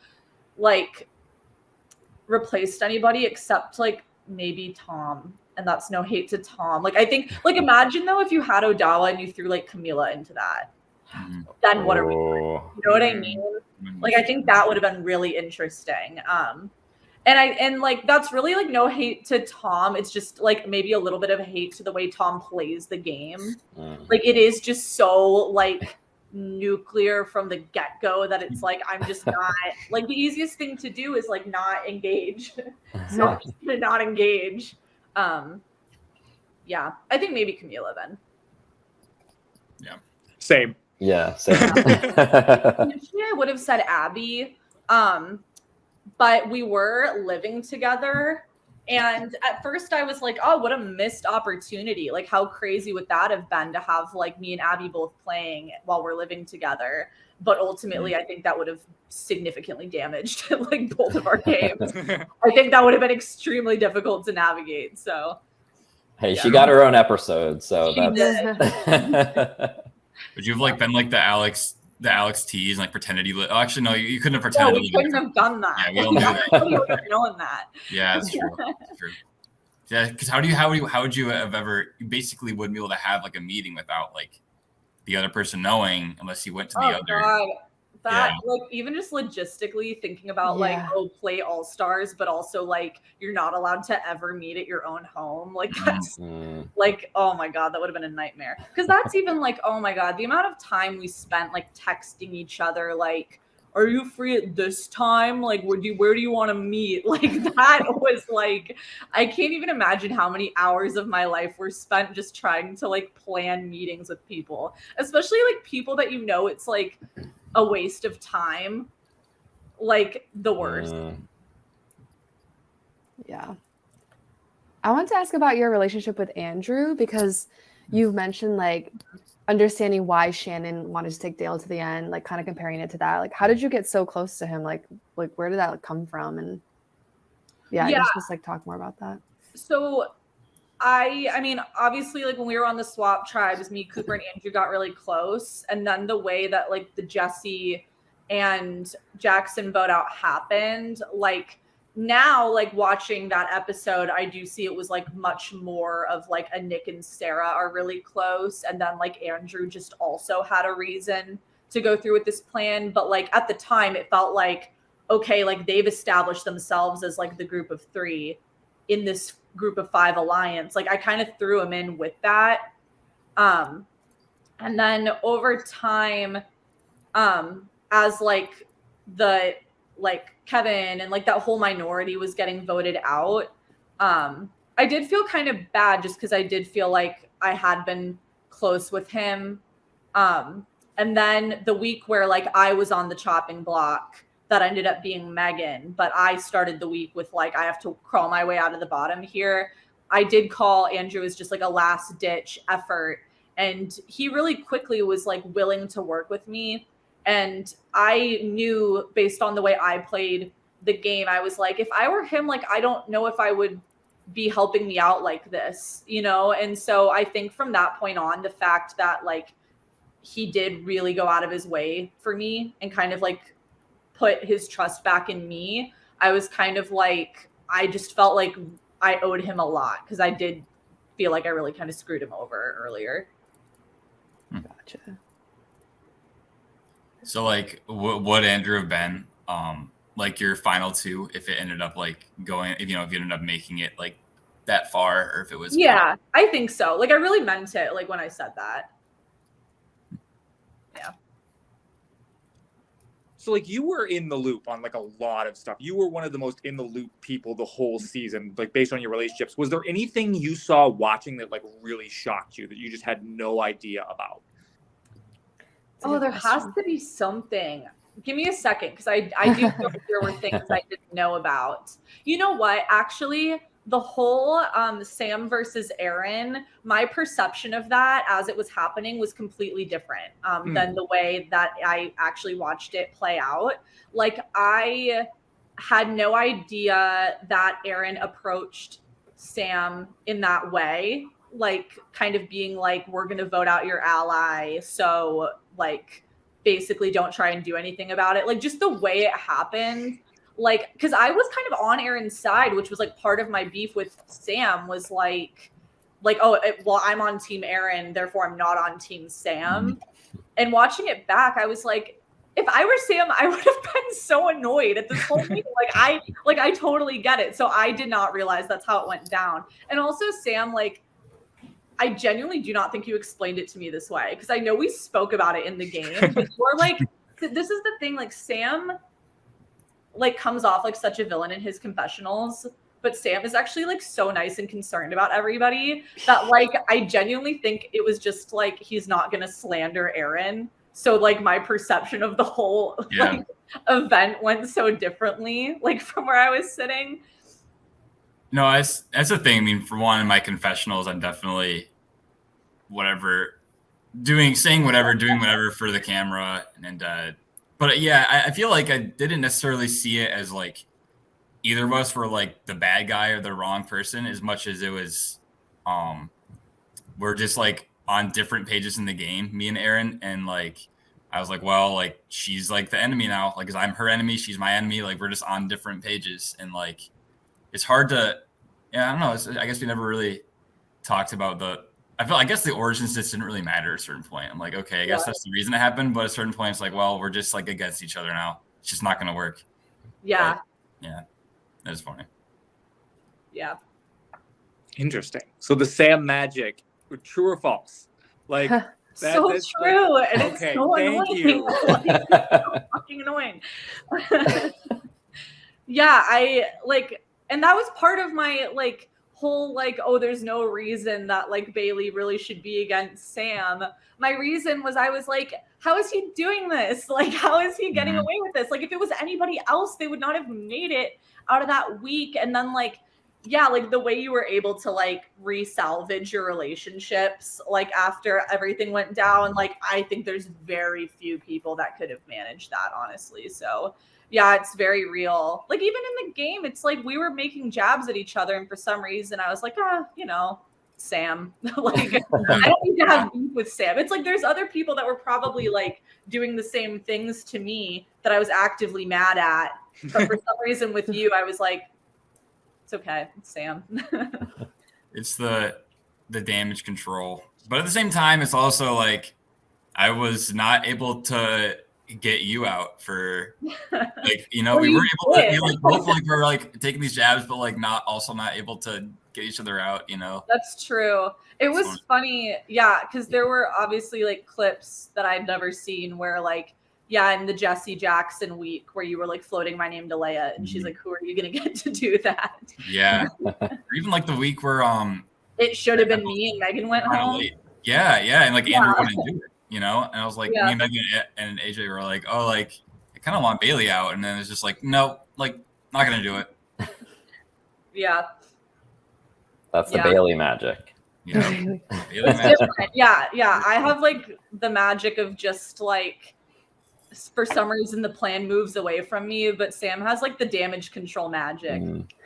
Speaker 5: like replaced anybody except like maybe Tom. And that's no hate to Tom. Like I think like imagine though if you had Odawa and you threw like Camila into that. Then what are we doing? You know what I mean? Like I think that would have been really interesting. And like that's really like no hate to Tom. It's just like maybe a little bit of hate to the way Tom plays the game. Like it is just so like nuclear from the get-go that it's like I'm just not like the easiest thing to do is like not engage. So I'm just gonna not engage. Yeah, I think maybe Camila then.
Speaker 2: Yeah.
Speaker 3: Same.
Speaker 4: Yeah, same.
Speaker 5: Initially, I would have said Abby, but we were living together. And at first I was like, oh, what a missed opportunity. Like how crazy would that have been to have like me and Abby both playing while we're living together. But ultimately, I think that would have significantly damaged like both of our games. I think that would have been extremely difficult to navigate. So
Speaker 4: hey, she got her own episode, so
Speaker 5: she
Speaker 4: that's
Speaker 2: Would you have like been like the Alex tease and like pretended you oh, actually no, you couldn't have pretended.
Speaker 5: No, we couldn't have done that.
Speaker 2: Yeah, we all knew that.
Speaker 5: We would have known that.
Speaker 2: Yeah, that's true. That's true. Yeah, because how would you have ever? You basically wouldn't be able to have like a meeting without like the other person knowing, unless you went to the other.
Speaker 5: God. That like even just logistically thinking about like play AllStars, but also like you're not allowed to ever meet at your own home. Like that's like oh my god, that would have been a nightmare. Because that's even like oh my god, the amount of time we spent like texting each other like, are you free at this time? Like where do you want to meet? Like that was like I can't even imagine how many hours of my life were spent just trying to like plan meetings with people, especially like people that you know it's like a waste of time, like the worst.
Speaker 1: Yeah. I want to ask about your relationship with Andrew because you've mentioned like understanding why Shannon wanted to take Dale to the end, like kind of comparing it to that. Like, how did you get so close to him? Like where did that come from? And just like talk more about that.
Speaker 5: So I mean, obviously, like when we were on the swap tribes, me, Cooper, and Andrew got really close. And then the way that like the Jessie and Jackson vote out happened, like now, like watching that episode, I do see it was like much more of like a Nick and Sarah are really close. And then like Andrew just also had a reason to go through with this plan. But like at the time, it felt like, okay, like they've established themselves as like the group of three in this group of five alliance. Like I kind of threw him in with that. And then over time, as like the like Kevin and like that whole minority was getting voted out, I did feel kind of bad just because I did feel like I had been close with him. And then the week where like I was on the chopping block, that ended up being Megan, but I started the week with like, I have to crawl my way out of the bottom here. I did call Andrew as just like a last ditch effort. And he really quickly was like willing to work with me. And I knew based on the way I played the game, I was like, if I were him, like, I don't know if I would be helping me out like this, you know? And so I think from that point on, the fact that like, he did really go out of his way for me and kind of like put his trust back in me, I was kind of like, I just felt like I owed him a lot because I did feel like I really kind of screwed him over earlier.
Speaker 1: Gotcha.
Speaker 2: So like would Andrew have been like your final two if it ended up like going, if you ended up making it like that far, or if it was
Speaker 5: I think so. Like I really meant it like when I said that. Yeah.
Speaker 3: So like you were in the loop on like a lot of stuff. You were one of the most in the loop people the whole season, like based on your relationships. Was there anything you saw watching that like really shocked you that you just had no idea about?
Speaker 5: Oh, there has to be something. Give me a second because I do think there were things I didn't know about. You know what? Actually, the whole Sam versus Aaron, my perception of that as it was happening was completely different than the way that I actually watched it play out. Like, I had no idea that Aaron approached Sam in that way, like kind of being like, we're going to vote out your ally. So like, basically don't try and do anything about it. Like, just the way it happened. Like, because I was kind of on Aaron's side, which was like part of my beef with Sam was like, well, I'm on team Aaron, therefore I'm not on team Sam. And watching it back, I was like, if I were Sam, I would have been so annoyed at this whole thing. I totally get it. So I did not realize that's how it went down. And also Sam, like, I genuinely do not think you explained it to me this way, because I know we spoke about it in the game, but you're like, this is the thing, like Sam like comes off like such a villain in his confessionals, but Sam is actually like so nice and concerned about everybody that like I genuinely think it was just like he's not gonna slander Aaron. So like my perception of the whole like event went so differently, like from where I was sitting.
Speaker 2: No, that's the thing. I mean, for one, in my confessionals, I'm definitely saying whatever, doing whatever for the camera, and but yeah, I feel like I didn't necessarily see it as like either of us were like the bad guy or the wrong person, as much as it was we're just like on different pages in the game, me and Aaron, and like I was like, well, like she's like the enemy now, like, 'cause I'm her enemy, she's my enemy, like we're just on different pages, and like it's hard to, I don't know, I guess we never really talked about I guess the origins just didn't really matter at a certain point. I'm like, okay, I guess that's the reason it happened. But at a certain point, it's like, well, we're just like against each other now. It's just not going to work.
Speaker 5: Yeah.
Speaker 2: But, yeah. That's funny.
Speaker 5: Yeah.
Speaker 3: Interesting. So the Sam magic, true or false? Like,
Speaker 5: that's true. Like, and
Speaker 3: okay,
Speaker 5: it's so
Speaker 3: thank
Speaker 5: annoying.
Speaker 3: you.
Speaker 5: Like, it's so fucking annoying. Yeah, I like, and that was part of my like whole like, oh, there's no reason that like Bailey really should be against Sam. My reason was I was like, how is he doing this? Like, how is he getting away with this? Like, if it was anybody else, they would not have made it out of that week. And then like, yeah, like the way you were able to like re-salvage your relationships, like after everything went down, like I think there's very few people that could have managed that, honestly. So yeah, it's very real. Like even in the game, it's like we were making jabs at each other, and for some reason I was like, Sam. Like I don't need to have beef with Sam. It's like there's other people that were probably like doing the same things to me that I was actively mad at. But for some reason with you, I was like, it's okay, it's Sam.
Speaker 2: It's the damage control. But at the same time, it's also like I was not able to get you out for like, we were able to like both like we're like taking these jabs, but like not able to get each other out,
Speaker 5: That's true. It was funny, yeah, because there were obviously like clips that I'd never seen where like, yeah, in the Jesse Jackson week where you were like floating my name to Leia, and she's like, who are you gonna get to do that?
Speaker 2: Yeah. Or even like the week where
Speaker 5: it should have been me and Megan went home.
Speaker 2: Yeah, and like Andrew wouldn't do it. And I was like, me and Megan and AJ were like, oh, like, I kind of want Bailey out. And then it's just like, no, like, not going to do it.
Speaker 5: Yeah.
Speaker 4: That's the Bailey magic.
Speaker 2: Yeah.
Speaker 5: Bailey magic. Yeah. I have like the magic of just like, for some reason, the plan moves away from me, but Sam has like the damage control magic.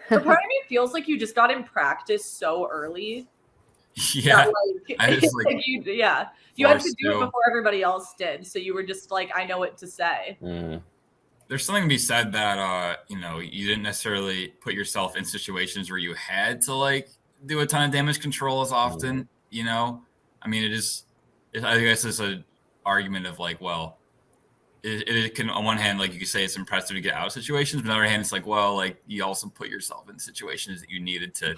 Speaker 5: So part of me feels like you just got in practice so early.
Speaker 2: Yeah.
Speaker 5: You had to do it before everybody else did. So you were just like, I know what to say.
Speaker 2: There's something to be said that, you didn't necessarily put yourself in situations where you had to like do a ton of damage control as often, I mean, I guess it's an argument of like, well, it can, on one hand, like you could say it's impressive to get out of situations, but on the other hand, it's like, well, like you also put yourself in situations that you needed to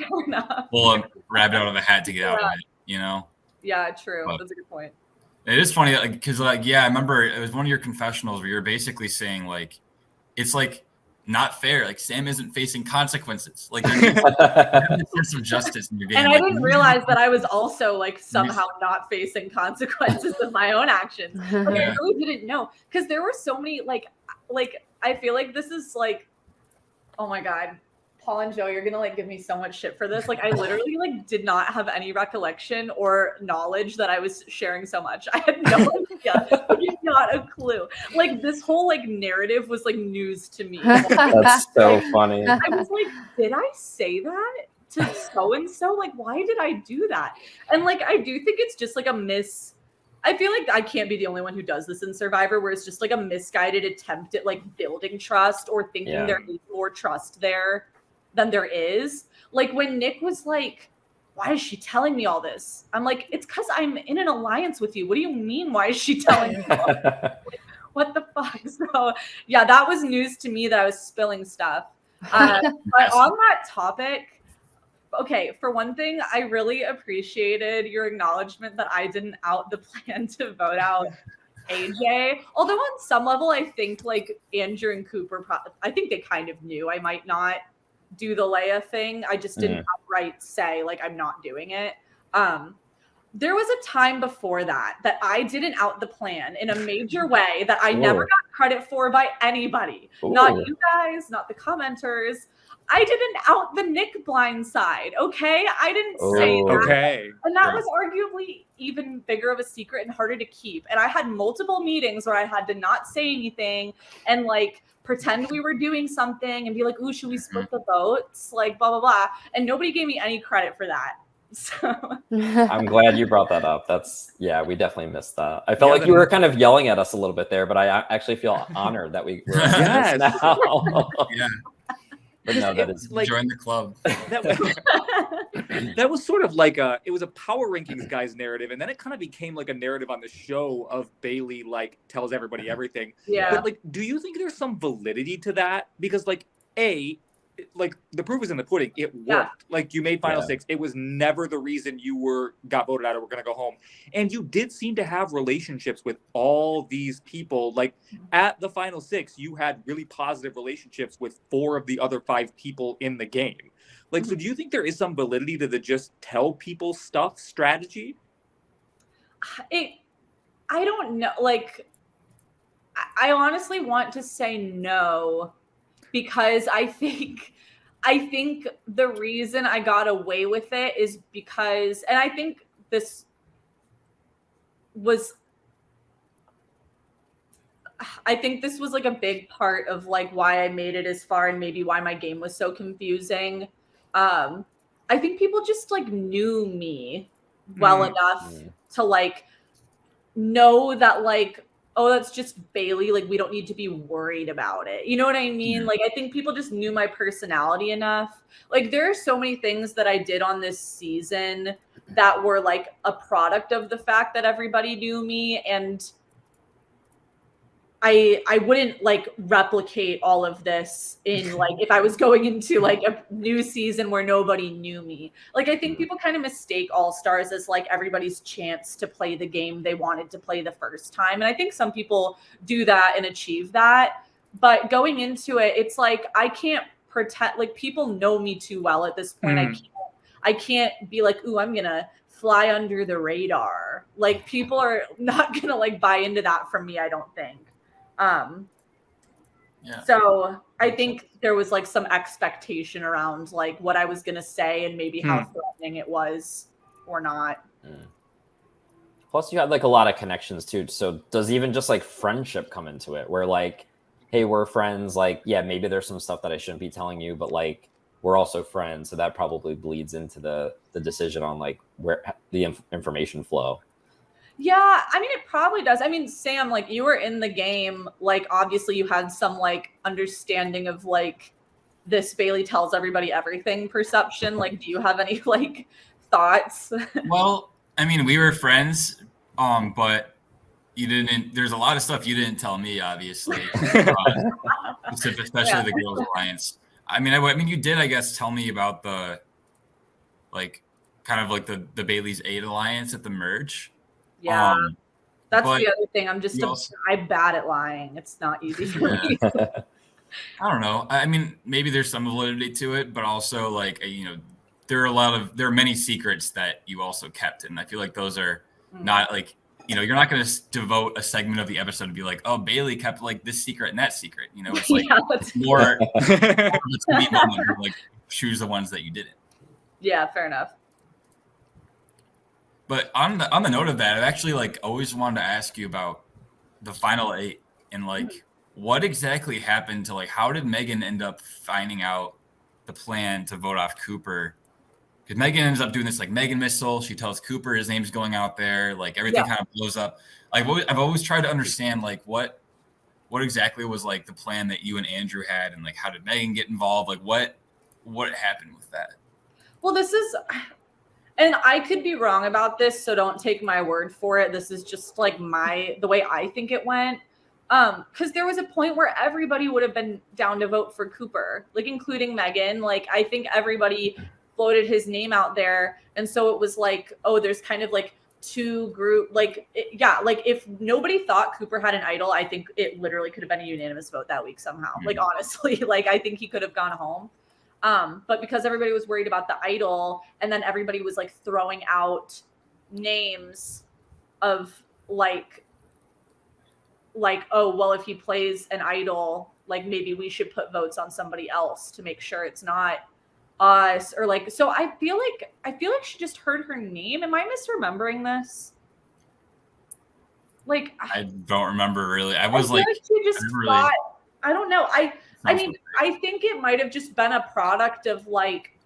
Speaker 2: pull a rabbit out of a hat to get out of it,
Speaker 5: Yeah, true.
Speaker 2: But
Speaker 5: that's a good point.
Speaker 2: It is funny, like, because like, I remember it was one of your confessionals where you're basically saying like, it's like not fair. Like Sam isn't facing consequences. Like there's a sense of justice in your game.
Speaker 5: And I didn't realize that I was also like somehow not facing consequences of my own actions. Like, I really didn't know, because there were so many like I feel like this is like, oh my God, Paul and Joe, you're gonna like give me so much shit for this. Like I literally like did not have any recollection or knowledge that I was sharing so much. I had no idea, like, not a clue. Like this whole like narrative was like news to me.
Speaker 4: That's so funny.
Speaker 5: I was like, did I say that to so and so? Like, why did I do that? And like, I do think it's just like I feel like I can't be the only one who does this in Survivor, where it's just like a misguided attempt at like building trust or thinking there is more trust there than there is. Like when Nick was like, why is she telling me all this? I'm like, it's because I'm in an alliance with you. What do you mean? Why is she telling me all this? Like, what the fuck? So yeah, that was news to me that I was spilling stuff. But on that topic, okay, for one thing, I really appreciated your acknowledgement that I didn't out the plan to vote out AJ. Although on some level, I think like Andrew and Cooper, I think they kind of knew I might not do the Leia thing. I just didn't outright say like I'm not doing it. There was a time before that I didn't out the plan in a major way that I never got credit for by anybody. Not you guys, not the commenters. I didn't out the Nick blind side, okay? I didn't say that.
Speaker 3: Okay.
Speaker 5: And that was arguably even bigger of a secret and harder to keep. And I had multiple meetings where I had to not say anything and like pretend we were doing something and be like, ooh, should we split the votes? Like blah, blah, blah. And nobody gave me any credit for that. So
Speaker 4: I'm glad you brought that up. We definitely missed that. I felt like you were kind of yelling at us a little bit there, but I actually feel honored that we were
Speaker 3: Yes.
Speaker 4: now.
Speaker 2: Yeah.
Speaker 4: But no, that is
Speaker 3: like
Speaker 2: join the club.
Speaker 3: That was sort of like it was a power rankings guy's narrative, and then it kind of became like a narrative on the show of Bailey like tells everybody everything.
Speaker 5: Yeah.
Speaker 3: But like, do you think there's some validity to that? Because like like the proof is in the pudding. It worked.
Speaker 5: Yeah.
Speaker 3: Like you made final six. It was never the reason you got voted out or were gonna go home. And you did seem to have relationships with all these people. Like at the final six, you had really positive relationships with 4 of the other 5 people in the game. Like, so do you think there is some validity to the just tell people stuff strategy?
Speaker 5: I don't know. Like, I honestly want to say no. Because I think the reason I got away with it is because, and I think this was like a big part of like why I made it as far and maybe why my game was so confusing. I think people just like knew me well enough to like know that like, oh, that's just Bailey. Like, we don't need to be worried about it. You know what I mean? Like, I think people just knew my personality enough. Like, there are so many things that I did on this season that were like a product of the fact that everybody knew me. And I wouldn't like replicate all of this in like if I was going into like a new season where nobody knew me. Like I think people kind of mistake AllStars as like everybody's chance to play the game they wanted to play the first time. And I think some people do that and achieve that. But going into it, it's like I can't pretend like people know me too well at this point. I can't be like, ooh, I'm gonna fly under the radar. Like people are not gonna like buy into that from me, I don't think. So I think there was like some expectation around like what I was going to say and maybe how threatening it was or not.
Speaker 4: Plus you had like a lot of connections too. So does even just like friendship come into it where like, hey, we're friends. Like, yeah, maybe there's some stuff that I shouldn't be telling you, but like, we're also friends. So that probably bleeds into the decision on like where the information flow.
Speaker 5: Yeah, I mean, it probably does. I mean, Sam, like you were in the game, like obviously you had some like understanding of like this Bailey tells everybody everything perception. Like, do you have any like thoughts?
Speaker 2: Well, I mean, we were friends, but you didn't. There's a lot of stuff you didn't tell me, obviously, especially the Girls Alliance. I mean, you did, I guess, tell me about the like kind of like the Bailey's 8 Alliance at the merge.
Speaker 5: Yeah, that's the other thing. I'm bad at lying. It's not easy for me.
Speaker 2: I don't know. I mean, maybe there's some validity to it, but also like, you know, there are many secrets that you also kept. And I feel like those are not like, you know, you're not going to devote a segment of the episode to be like, oh, Bailey kept like this secret and that secret. You know, it's like more of a TV moment. Like, choose the ones that you didn't.
Speaker 5: Yeah, fair enough.
Speaker 2: But on the note of that, I've actually like always wanted to ask you about the final 8 and like what exactly happened to like how did Megan end up finding out the plan to vote off Cooper? Because Megan ends up doing this like Megan missile. She tells Cooper his name's going out there. Like everything kind of blows up. Like I've always tried to understand like what exactly was like the plan that you and Andrew had, and like how did Megan get involved? Like what happened with that?
Speaker 5: Well, this is, and I could be wrong about this, so don't take my word for it. This is just like the way I think it went. Because there was a point where everybody would have been down to vote for Cooper, like including Megan. Like I think everybody floated his name out there, and so it was like, oh, there's kind of like two group, like like if nobody thought Cooper had an idol, I think it literally could have been a unanimous vote that week somehow. Like honestly, like I think he could have gone home. But because everybody was worried about the idol, and then everybody was like throwing out names of like, oh, well, if he plays an idol, like maybe we should put votes on somebody else to make sure it's not us, or like, so I feel like she just heard her name. Am I misremembering this? Like,
Speaker 2: I don't remember really. I was like
Speaker 5: she just thought, I don't know. I mean, I think it might have just been a product of like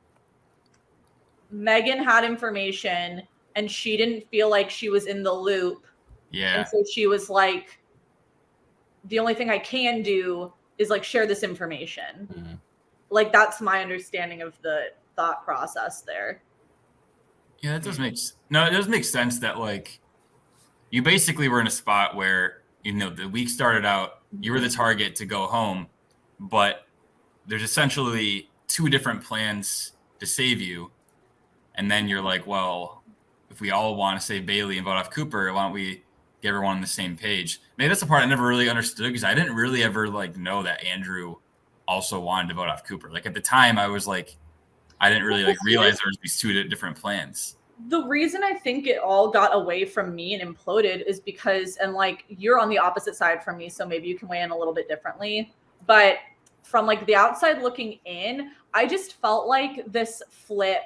Speaker 5: Megan had information and she didn't feel like she was in the loop.
Speaker 2: Yeah.
Speaker 5: And so she was like, the only thing I can do is like share this information. Mm-hmm. Like that's my understanding of the thought process there.
Speaker 2: Yeah, it does make sense that like you basically were in a spot where, you know, the week started out, you were the target to go home, but there's essentially 2 different plans to save you. And then you're like, well, if we all want to save Bailey and vote off Cooper, why don't we get everyone on the same page? Maybe that's the part I never really understood, because I didn't really ever like know that Andrew also wanted to vote off Cooper. Like at the time I was like, I didn't really like realize there was these 2 different plans. The
Speaker 5: reason I think it all got away from me and imploded is because, and like you're on the opposite side from me, so maybe you can weigh in a little bit differently, but from like the outside looking in, I just felt like this flip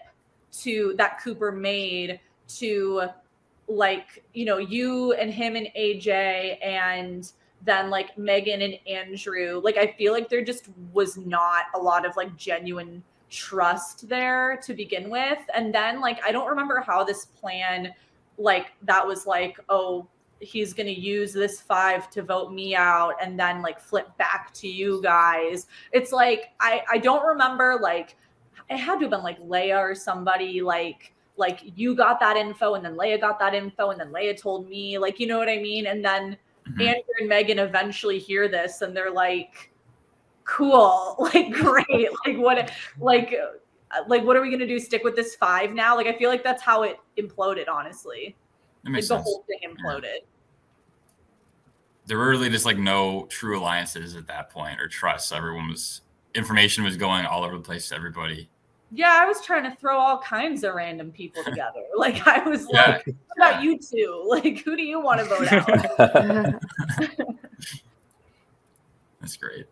Speaker 5: to that Cooper made to like, you know, you and him and AJ and then like Megan and Andrew, like I feel like there just was not a lot of like genuine trust there to begin with. And then like I don't remember how this plan, like that was like, oh, he's going to use this 5 to vote me out and then like flip back to you guys. It's like I don't remember, like it had to have been like Leia or somebody, like you got that info and then Leia got that info and then Leia told me, like, you know what I mean? And then Andrew and Megan eventually hear this and they're like, cool, like great, like what are we gonna do, stick with this 5 now? Like I feel like that's how it imploded, honestly. Like the whole thing imploded.
Speaker 2: There were really just like no true alliances at that point or trust. Information was going all over the place to everybody.
Speaker 5: Yeah, I was trying to throw all kinds of random people together. Like I was like, what about you 2? Like who do you want to vote out?
Speaker 2: That's great.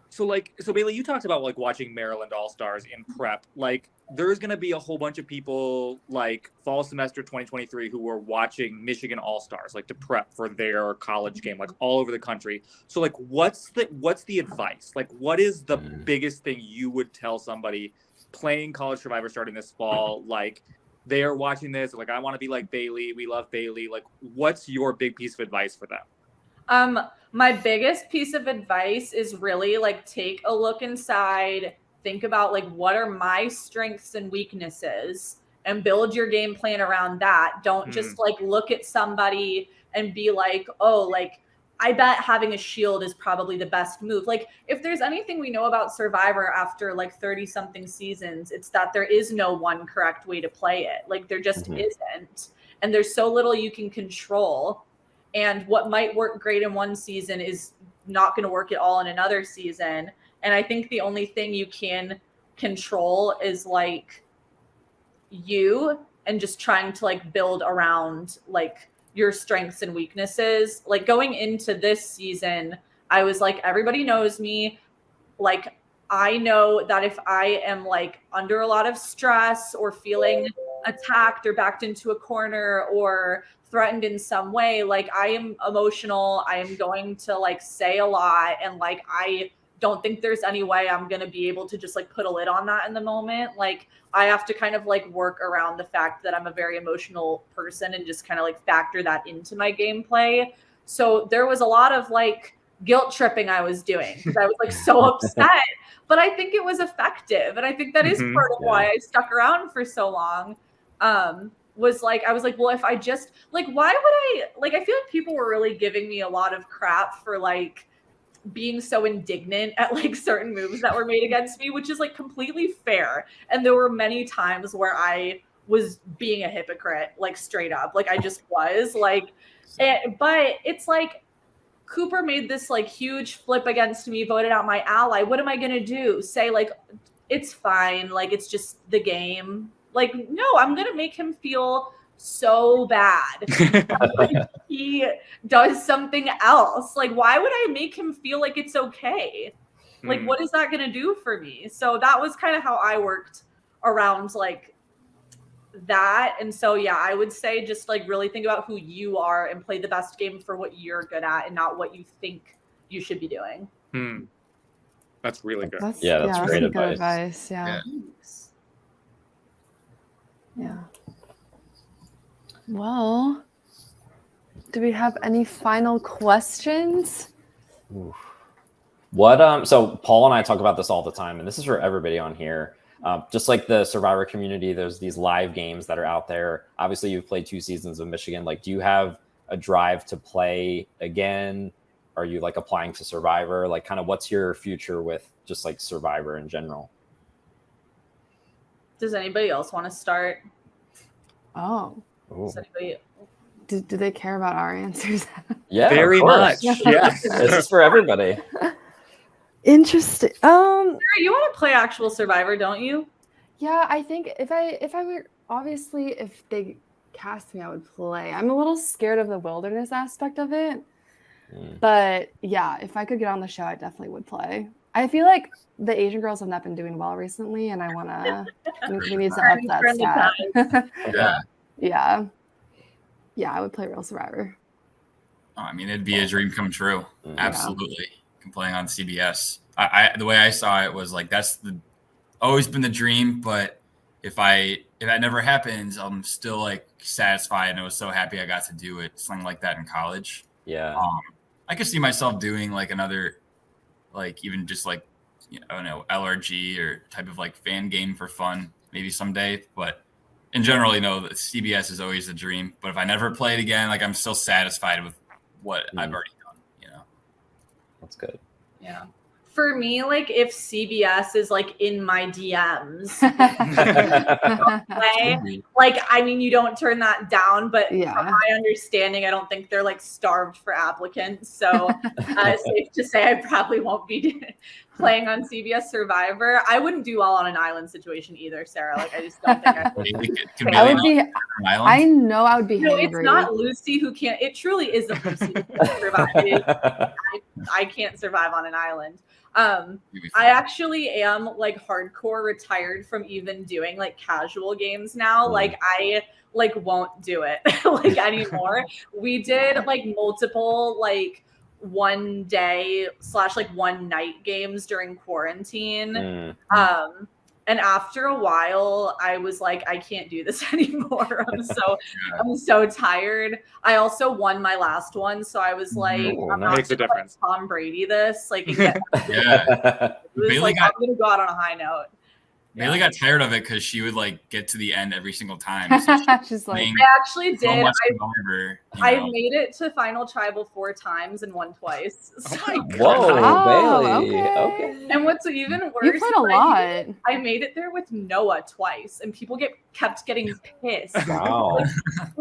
Speaker 3: So Bailey, you talked about like watching Maryland AllStars in prep. Like there's going to be a whole bunch of people like fall semester 2023 who were watching Michigan AllStars like to prep for their college game, like all over the country. So like what's the advice? Like what is the biggest thing you would tell somebody playing College Survivor starting this fall? Like they are watching this, like I want to be like Bailey. We love Bailey. Like what's your big piece of advice for them?
Speaker 5: My biggest piece of advice is really like take a look inside, think about like what are my strengths and weaknesses and build your game plan around that. Don't just like look at somebody and be like, oh, like I bet having a shield is probably the best move. Like if there's anything we know about Survivor after like 30 something seasons, it's that there is no one correct way to play it. Like there just isn't. And there's so little you can control. And what might work great in one season is not going to work at all in another season. And I think the only thing you can control is like you and just trying to like build around like your strengths and weaknesses. Like going into this season, I was like, everybody knows me. Like I know that if I am like under a lot of stress or feeling attacked or backed into a corner or threatened in some way, like I am emotional, I am going to like say a lot, and like I don't think there's any way I'm going to be able to just like put a lid on that in the moment. Like I have to kind of like work around the fact that I'm a very emotional person and just kind of like factor that into my gameplay. So there was a lot of like guilt tripping I was doing because I was like so upset, but I think it was effective. And I think that is part of why I stuck around for so long. Was like, I was like, well, if I just like, why would I like, I feel like people were really giving me a lot of crap for like being so indignant at like certain moves that were made against me, which is like completely fair. And there were many times where I was being a hypocrite, like straight up, like I just was like, but it's like, Cooper made this like huge flip against me, voted out my ally. What am I going to do? Say like, it's fine. Like, it's just the game. Like, no, I'm going to make him feel so bad. Like, he does something else. Like, why would I make him feel like it's okay? Like, what is that going to do for me? So that was kind of how I worked around like that. And so, yeah, I would say just like really think about who you are and play the best game for what you're good at and not what you think you should be doing.
Speaker 3: That's really good.
Speaker 4: That's
Speaker 1: good
Speaker 4: great
Speaker 1: advice. Yeah. Well, do we have any final questions?
Speaker 4: Oof. What so Paul and I talk about this all the time, and this is for everybody on here. Just like the Survivor community, there's these live games that are out there. Obviously, you've played 2 seasons of Michigan. Like, do you have a drive to play again? Are you like applying to Survivor? Like, kind of what's your future with just like Survivor in general?
Speaker 5: Does anybody else want to start?
Speaker 1: Oh.
Speaker 5: Does anybody...
Speaker 1: Do they care about our answers?
Speaker 4: Yeah,
Speaker 3: very much. Yes.
Speaker 4: This is for everybody.
Speaker 1: Interesting.
Speaker 5: Sarah, you want to play actual Survivor, don't you?
Speaker 1: Yeah, I think if I were, obviously if they cast me, I would play. I'm a little scared of the wilderness aspect of it. But yeah, if I could get on the show, I definitely would play. I feel like the Asian girls have not been doing well recently, and I wanna we need to up that stat. Yeah, I would play Real Survivor.
Speaker 2: Oh, I mean, it'd be a dream come true. Absolutely. Playing on CBS. I the way I saw it was like that's always been the dream, but if that never happens, I'm still like satisfied, and I was so happy I got to do it. Something like that in college.
Speaker 4: Yeah.
Speaker 2: I could see myself doing like another, like even just like, I don't know, LRG or type of like fan game for fun, maybe someday. But in general, the CBS is always a dream. But if I never play it again, like I'm still satisfied with what I've already done.
Speaker 4: That's good.
Speaker 5: Yeah. For me, like if CBS is like in my DMs, like I mean, you don't turn that down, but from my understanding, I don't think they're like starved for applicants. So safe to say, I probably won't be playing on CBS Survivor. I wouldn't do All on an Island situation either, Sarah. Like I just don't think I
Speaker 1: would be. I know I would be.
Speaker 5: No, it's not Lucy who can't. It truly isn't Lucy who can't survive. I can't survive on an island. I actually am like hardcore retired from even doing like casual games now. Like I like won't do it like anymore. We did like multiple like one day / like one night games during quarantine. And after a while, I was like, I can't do this anymore. I'm so tired. I also won my last one, so I was like, I'm not
Speaker 3: makes a difference.
Speaker 5: Like Tom Brady this, like, it was
Speaker 2: Bailey
Speaker 5: like I'm gonna go out on a high note.
Speaker 2: Bailey got tired of it because she would like get to the end every single time. So
Speaker 1: she's like,
Speaker 5: I actually
Speaker 2: so
Speaker 5: did.
Speaker 2: I
Speaker 5: made it to Final Tribal 4 times and won twice. So.
Speaker 4: Whoa, Bailey. Okay.
Speaker 5: And what's even worse,
Speaker 1: you played a lot.
Speaker 5: I made it there with Noah twice, and people kept getting pissed.
Speaker 4: Wow.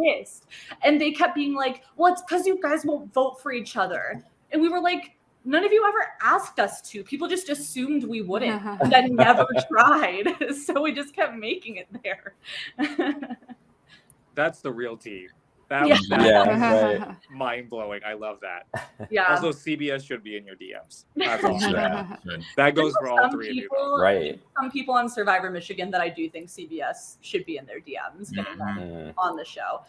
Speaker 5: Pissed. And they kept being like, well, it's because you guys won't vote for each other. And we were like, none of you ever asked us to. People just assumed we wouldn't, and then never tried. So we just kept making it there.
Speaker 3: That's the real tea. That
Speaker 5: Yeah.
Speaker 3: was
Speaker 4: Yeah,
Speaker 3: mind blowing. I love that.
Speaker 5: Yeah.
Speaker 3: Also, CBS should be in your DMs. That's all.
Speaker 4: Yeah.
Speaker 3: That goes for all
Speaker 5: Some
Speaker 3: three
Speaker 5: people,
Speaker 3: of you. Though.
Speaker 4: Right.
Speaker 5: Some people on Survivor Michigan that I do think CBS should be in their DMs getting them on the show.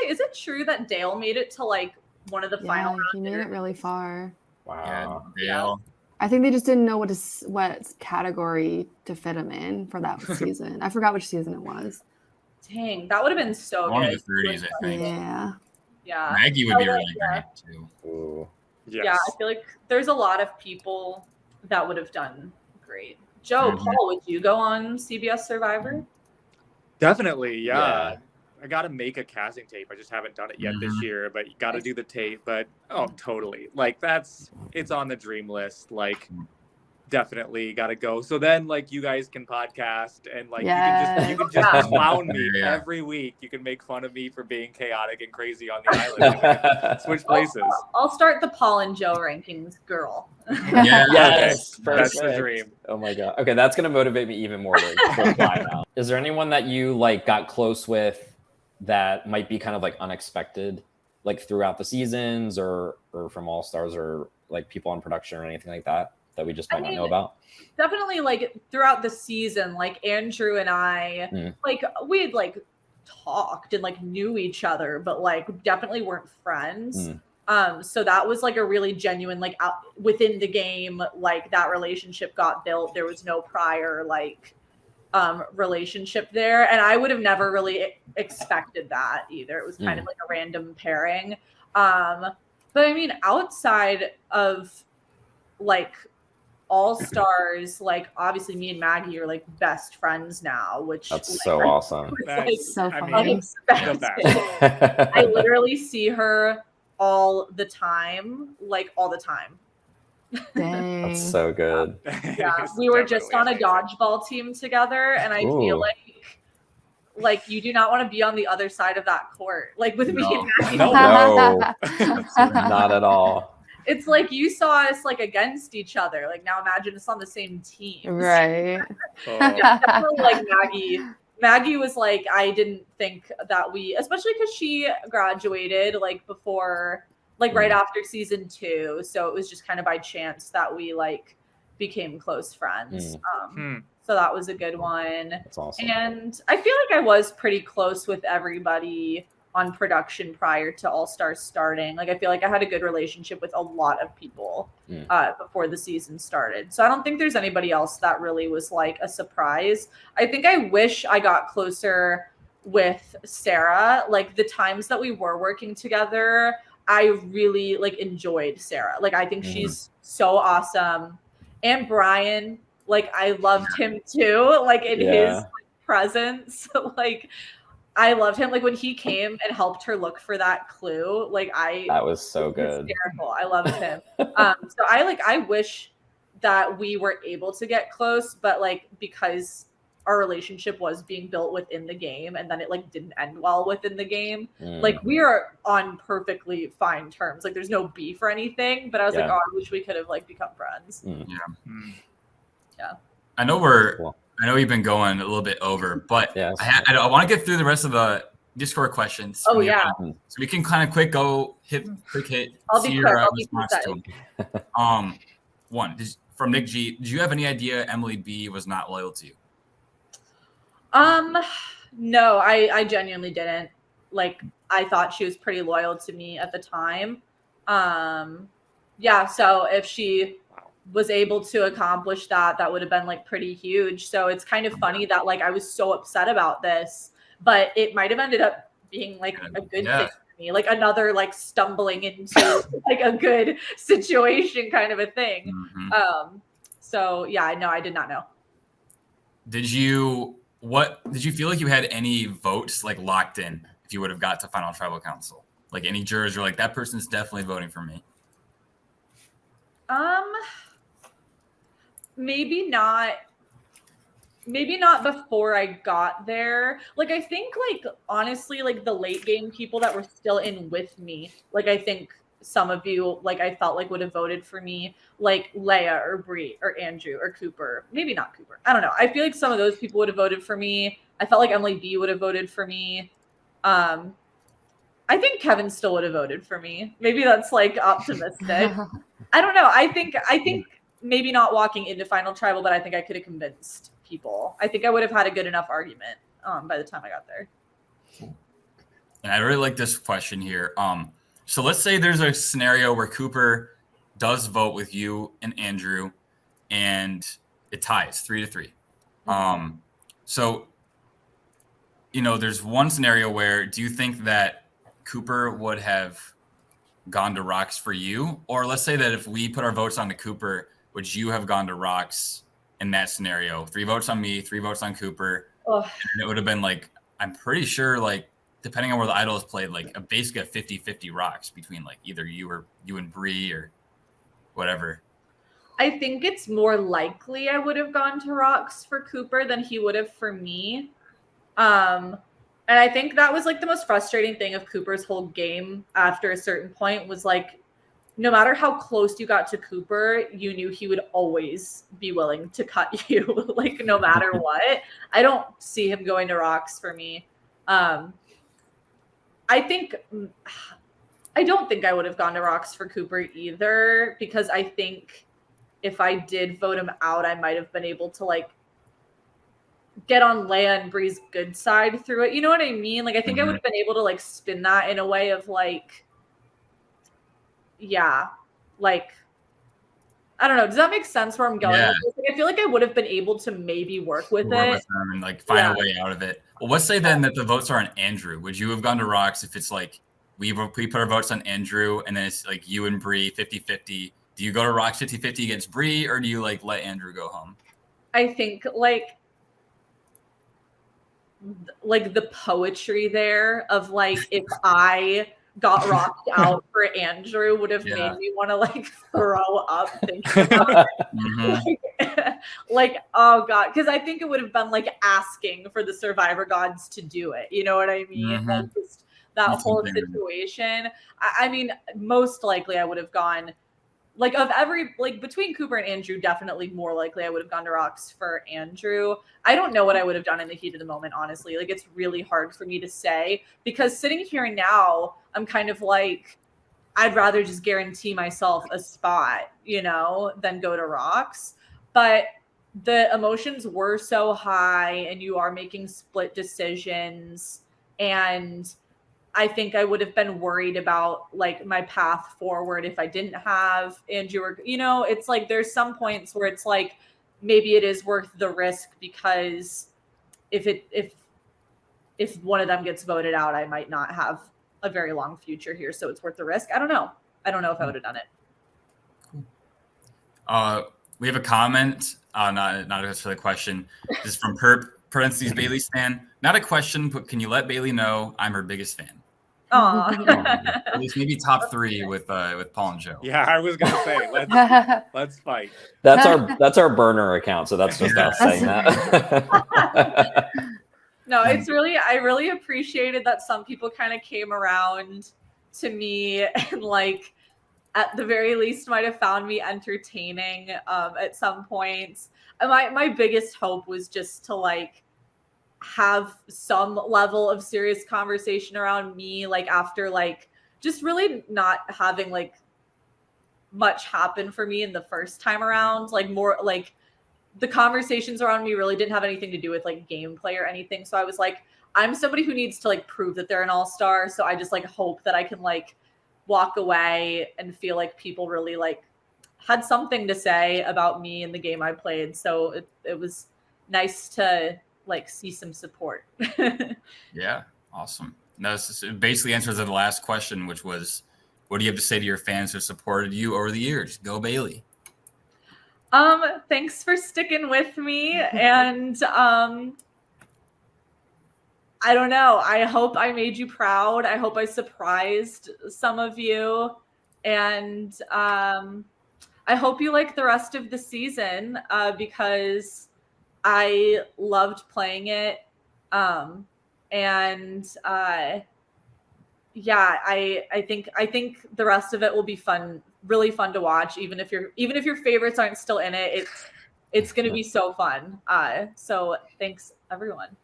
Speaker 5: Is it true that Dale made it to like one of the final rounds?
Speaker 1: He made it really far.
Speaker 4: Wow.
Speaker 2: Dale.
Speaker 1: I think they just didn't know what category to fit him in for that season. I forgot which season it was.
Speaker 5: Dang, that would have been so
Speaker 2: One
Speaker 5: good.
Speaker 2: of the 30s, I think.
Speaker 1: Yeah.
Speaker 2: Maggie would be really great too.
Speaker 4: Ooh.
Speaker 3: Yes.
Speaker 5: Yeah, I feel like there's a lot of people that would have done great. Joe, Paul, would you go on CBS Survivor?
Speaker 3: Definitely, yeah. I got to make a casting tape. I just haven't done it yet this year, but you got to do the tape. But totally. Like it's on the dream list. Like definitely got to go. So then like you guys can podcast and like you can just clown me every week. You can make fun of me for being chaotic and crazy on the island. And switch places.
Speaker 5: I'll start the Paul and Joe rankings, girl.
Speaker 4: Yes,
Speaker 3: that's the dream.
Speaker 4: Oh my god. Okay, that's gonna motivate me even more to apply now. Is there anyone that you like got close with that might be kind of like unexpected, like throughout the seasons or from AllStars or like people on production or anything like that we just might not know about?
Speaker 5: Definitely like throughout the season, like Andrew and I, like we had like talked and like knew each other, but like definitely weren't friends. So that was like a really genuine, like out within the game, like that relationship got built. There was no prior like relationship there. And I would have never really expected that either. It was kind of like a random pairing. But I mean, outside of like AllStars, like obviously me and Maggie are like best friends now, which
Speaker 4: that's
Speaker 5: like,
Speaker 4: so awesome.
Speaker 1: That's so funny.
Speaker 5: I literally see her all the time, like all the time.
Speaker 1: Dang.
Speaker 4: That's so good.
Speaker 5: Yeah, we were just on a dodgeball team together, and I feel like you do not want to be on the other side of that court, like with me and Maggie.
Speaker 4: No, not at all.
Speaker 5: It's like you saw us like against each other. Like now imagine us on the same team.
Speaker 1: Right.
Speaker 5: Yeah, definitely like Maggie was like, I didn't think that we, especially because she graduated like before, like right after season 2. So it was just kind of by chance that we like became close friends. So that was a good one.
Speaker 4: That's awesome.
Speaker 5: And I feel like I was pretty close with everybody on production prior to AllStars starting. Like I feel like I had a good relationship with a lot of people before the season started. So I don't think there's anybody else that really was like a surprise. I think I wish I got closer with Sarah. Like the times that we were working together, I really like enjoyed Sarah. Like I think she's so awesome. And Brian, like I loved him too. Like in his presence, like I loved him. Like when he came and helped her look for that clue, like that
Speaker 4: was so good.
Speaker 5: Hysterical. I loved him. So I wish that we were able to get close, but like because our relationship was being built within the game and then it like didn't end well within the game. Like we are on perfectly fine terms. Like there's no beef or anything, but I was like, oh, I wish we could have like become friends. Yeah.
Speaker 2: I know we've been going a little bit over, but I want to get through the rest of the Discord questions.
Speaker 5: Oh yeah.
Speaker 2: So we can kind of quick hit.
Speaker 5: I'll be quick. I'll be
Speaker 2: quick. One from Nick G. Did you have any idea Emily B was not loyal to you?
Speaker 5: No, I genuinely didn't. Like I thought she was pretty loyal to me at the time. So if she was able to accomplish that would have been like pretty huge. So it's kind of funny that like I was so upset about this, but it might have ended up being like a good thing for me, like another like stumbling into like a good situation kind of a thing. So yeah, no, I did not know.
Speaker 2: Did you feel like you had any votes like locked in if you would have got to final tribal council? Like any jurors were like, that person's definitely voting for me?
Speaker 5: Maybe not before I got there. Like I think like honestly like the late game people that were still in with me, like I think some of you like I felt like would have voted for me, like Leia or Bree or Andrew or Cooper. Maybe not Cooper. I don't know. I feel like some of those people would have voted for me. I felt like Emily B would have voted for me. I think Kevin still would have voted for me. Maybe that's like optimistic. I don't know. I think maybe not walking into Final Tribal, but I think I could have convinced people. I think I would have had a good enough argument by the time I got there.
Speaker 2: And I really like this question here. So let's say there's a scenario where Cooper does vote with you and Andrew, and it ties 3-3. So, there's one scenario where do you think that Cooper would have gone to Rocks for you? Or let's say that if we put our votes on to Cooper, would you have gone to Rocks in that scenario? 3 votes on me, 3 votes on Cooper. And it would have been like, I'm pretty sure, like, depending on where the idol is played, like basically a 50-50 Rocks between like either you and Bree or whatever.
Speaker 5: I think it's more likely I would have gone to Rocks for Cooper than he would have for me. And I think that was like the most frustrating thing of Cooper's whole game after a certain point was like, no matter how close you got to Cooper, you knew he would always be willing to cut you, like no matter what. I don't see him going to Rocks for me. I don't think I would have gone to Rocks for Cooper either, because I think if I did vote him out, I might have been able to like get on Leia and Bree's good side through it. You know what I mean? Like, I think I would have been able to like spin that in a way of like, yeah, like, I don't know. Does that make sense where I'm going?
Speaker 2: Yeah.
Speaker 5: Like, I feel like I would have been able to maybe work with it
Speaker 2: and like find a way out of it. Well, let's say then that the votes are on Andrew. Would you have gone to Rocks if it's like we put our votes on Andrew and then it's like you and Bree 50-50? Do you go to Rocks 50-50 against Bree, or do you like let Andrew go home?
Speaker 5: I think like the poetry there of like if I got rocked out for Andrew would have made me want to like throw up thinking about it. Like, oh God, because I think it would have been like asking for the Survivor gods to do it. You know what I mean? Like just that whole situation. I mean, most likely I would have gone like of every like between Cooper and Andrew, definitely more likely I would have gone to Rocks for Andrew. I don't know what I would have done in the heat of the moment, honestly. Like it's really hard for me to say because sitting here now, I'm kind of like, I'd rather just guarantee myself a spot, you know, than go to Rocks. But the emotions were so high and you are making split decisions, and I think I would have been worried about like my path forward if I didn't have Andrew or, you know, it's like there's some points where it's like maybe it is worth the risk because if one of them gets voted out, I might not have a very long future here, so it's worth the risk. I don't know if I would have done it.
Speaker 2: We have a comment, not necessarily a question. This is from parentheses Bailey Stan. Not a question, but can you let Bailey know I'm her biggest fan? At least maybe top 3 with Paul and Joe.
Speaker 3: Yeah, I was gonna say let's fight.
Speaker 4: That's our burner account, so that's just us saying that.
Speaker 5: No, it's really, I really appreciated that some people kind of came around to me and like at the very least might have found me entertaining at some points. And my biggest hope was just to like have some level of serious conversation around me, like after like just really not having like much happen for me in the first time around, like more like the conversations around me really didn't have anything to do with like gameplay or anything. So I was like, I'm somebody who needs to like prove that they're an all-star. So I just like hope that I can like walk away and feel like people really like had something to say about me in the game I played. So it was nice to like see some support.
Speaker 2: Yeah, awesome. No, it basically answers the last question, which was, what do you have to say to your fans who supported you over the years? Go Bailey.
Speaker 5: Thanks for sticking with me, and I don't know. I hope I made you proud. I hope I surprised some of you, and I hope you like the rest of the season because I loved playing it. Yeah, I think the rest of it will be fun, really fun to watch. Even if your favorites aren't still in it, it's going to be so fun. So thanks everyone.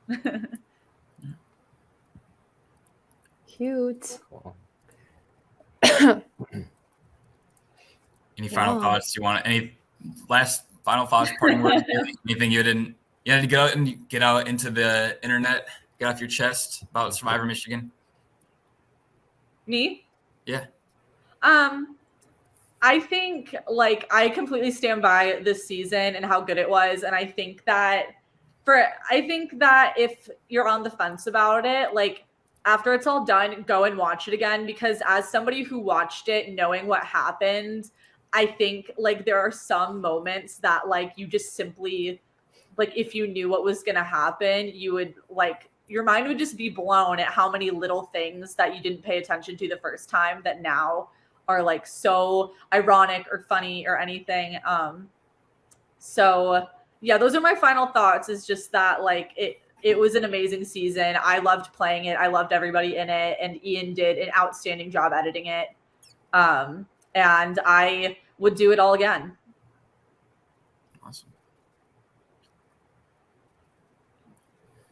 Speaker 1: Cute.
Speaker 4: Cool.
Speaker 2: Any final thoughts? You want any last final thoughts? Parting words? Anything you had to get out into the internet, get off your chest about Survivor Michigan?
Speaker 5: Me?
Speaker 2: Yeah.
Speaker 5: I think like I completely stand by this season and how good it was, and I think that if you're on the fence about it, like after it's all done, go and watch it again, because as somebody who watched it knowing what happened, I think like there are some moments that like you just simply like if you knew what was going to happen, you would like your mind would just be blown at how many little things that you didn't pay attention to the first time that now are like so ironic or funny or anything. So yeah, those are my final thoughts, is just that like it was an amazing season. I loved playing it. I loved everybody in it, and Ian did an outstanding job editing it. And I would do it all again.
Speaker 2: Awesome.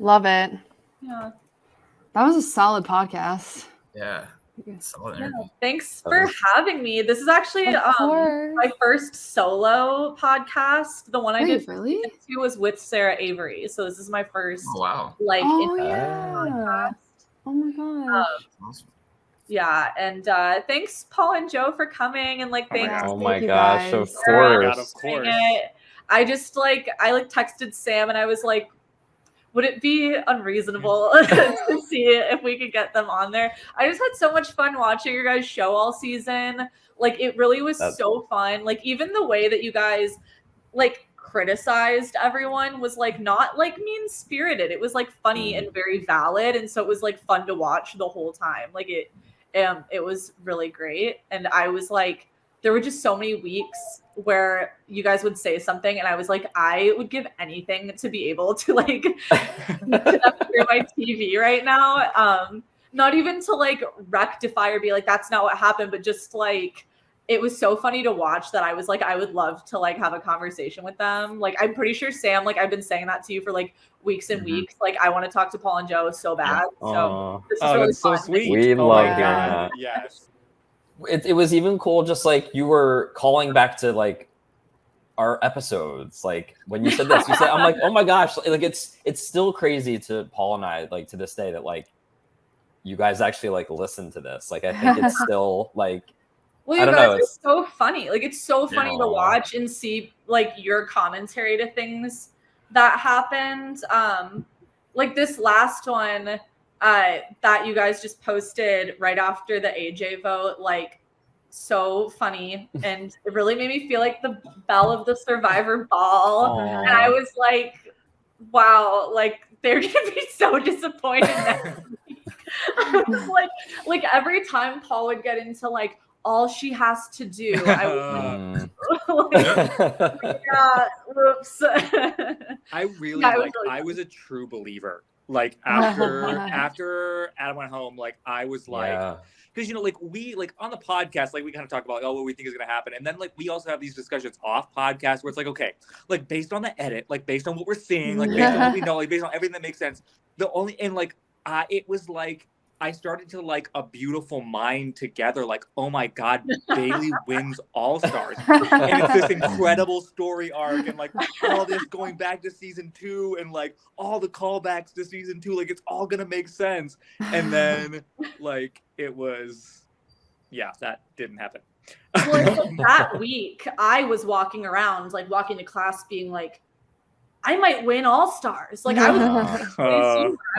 Speaker 1: Love it.
Speaker 5: Yeah.
Speaker 1: That was a solid podcast.
Speaker 2: Yeah. Solid interview.
Speaker 5: Thanks for having me. This is actually my first solo podcast. The one I did
Speaker 1: really?
Speaker 5: was with Sarah Avery. So this is my first like
Speaker 1: podcast. Oh my gosh.
Speaker 2: Awesome.
Speaker 5: Yeah, and thanks Paul and Joe for coming, and like thanks.
Speaker 4: Oh my gosh, of course.
Speaker 5: I just I texted Sam and I was like, would it be unreasonable to see if we could get them on there? I just had so much fun watching your guys' show all season. Like, it really was so fun. Like, even the way that you guys, like, criticized everyone was, like, not, like, mean-spirited. It was, like, funny and very valid. And so it was, like, fun to watch the whole time. Like, it was really great. And I was, like, there were just so many weeks where you guys would say something and I was like, I would give anything to be able to like hear my TV right now. Not even to like rectify or be like, that's not what happened, but just like, it was so funny to watch that I was like, I would love to like have a conversation with them. Like, I'm pretty sure Sam, like I've been saying that to you for like weeks and weeks. Like, I want to talk to Paul and Joe so bad.
Speaker 4: Yeah.
Speaker 5: So this is really
Speaker 3: that's
Speaker 5: fun.
Speaker 3: so sweet.
Speaker 4: We love hearing that.
Speaker 3: Yes.
Speaker 4: It was even cool, just like you were calling back to like our episodes. Like when you said this, you said, I'm like, oh my gosh, like it's still crazy to Paul and I, like to this day, that like you guys actually like listen to this. Like I think it's still like,
Speaker 5: well, you guys are so funny. Like it's so funny to watch and see like your commentary to things that happened. Like this last one that you guys just posted right after the AJ vote, like so funny, and it really made me feel like the belle of the Survivor ball.
Speaker 4: Aww.
Speaker 5: And I was like, wow, like they're gonna be so disappointed next week. I was like every time Paul would get into like all she has to do, I was like, yeah, whoops.
Speaker 3: I really I was a true believer. Like after Adam went home, like I was like, because you know, like we like on the podcast, like we kind of talk about like, oh, what we think is gonna happen, and then like we also have these discussions off podcast where it's like, okay, like based on the edit, like based on what we're seeing, like based on what we know, like based on everything that makes sense. It was like I started to like a beautiful mind together, like, oh my God, Bailey wins AllStars. And it's this incredible story arc and like all this going back to season 2 and like all the callbacks to season 2, like it's all gonna make sense. And then like it was, yeah, that didn't happen.
Speaker 5: Well, that week I was walking around, like walking to class being like, I might win AllStars. Like I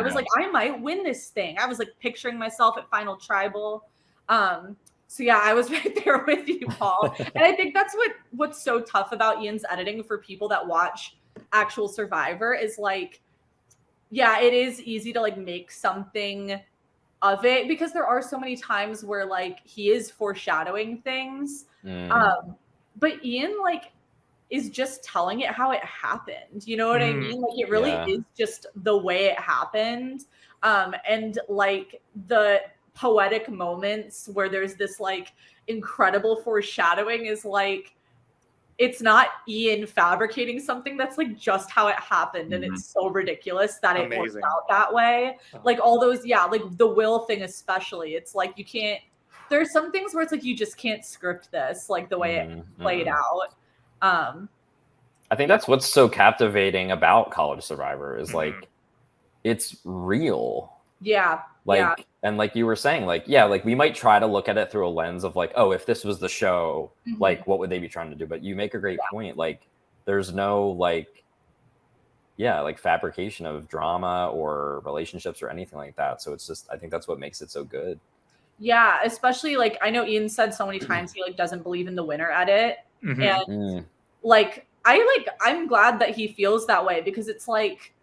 Speaker 5: was like, I might win this thing. I was like picturing myself at Final Tribal. So yeah, I was right there with you, Paul. And I think that's what's so tough about Ian's editing for people that watch actual Survivor is like, yeah, it is easy to like make something of it because there are so many times where like he is foreshadowing things. But Ian like is just telling it how it happened. You know what I mean? Like it really is just the way it happened. And like the poetic moments where there's this like incredible foreshadowing is like, it's not Ian fabricating something. That's like just how it happened, and it's so ridiculous that it worked out that way. Like all those, like the Will thing especially. It's like you can't. There's some things where it's like you just can't script this like the way it played out.
Speaker 4: I think that's what's so captivating about College Survivor is like it's real.
Speaker 5: Yeah.
Speaker 4: Like and like you were saying, like, like we might try to look at it through a lens of like, oh, if this was the show, like what would they be trying to do? But you make a great point. Like there's no like fabrication of drama or relationships or anything like that. So it's just I think that's what makes it so good.
Speaker 5: Yeah, especially like I know Ian said so many times he like doesn't believe in the winner edit. And like I'm glad that he feels that way because it's like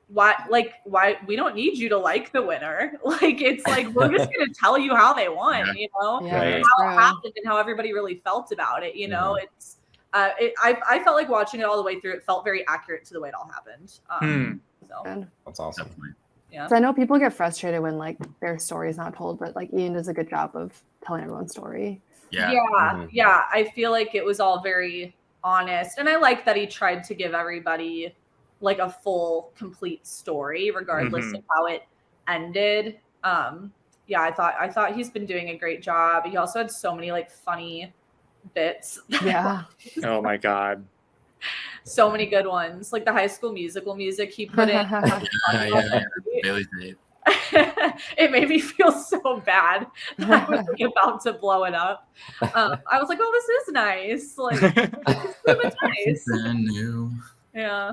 Speaker 5: why we don't need you to like the winner. Like it's like we're just gonna tell you how they won, you know, and how it happened and how everybody really felt about it. You know, it's I felt like watching it all the way through. It felt very accurate to the way it all happened. So
Speaker 4: that's awesome.
Speaker 5: Yeah.
Speaker 1: So I know people get frustrated when like their story is not told, but like Ian does a good job of telling everyone's story.
Speaker 5: Yeah. I feel like it was all very honest, and I like that he tried to give everybody like a full, complete story, regardless of how it ended. I thought he's been doing a great job. He also had so many like funny bits.
Speaker 1: Yeah.
Speaker 3: Oh my God.
Speaker 5: So many good ones, like the High School Musical music he put in.
Speaker 2: Bailey's great.
Speaker 5: It made me feel so bad. I was like, about to blow it up. I was like, "Oh, this is nice. Like, it's nice.
Speaker 2: Brand new."
Speaker 5: Yeah.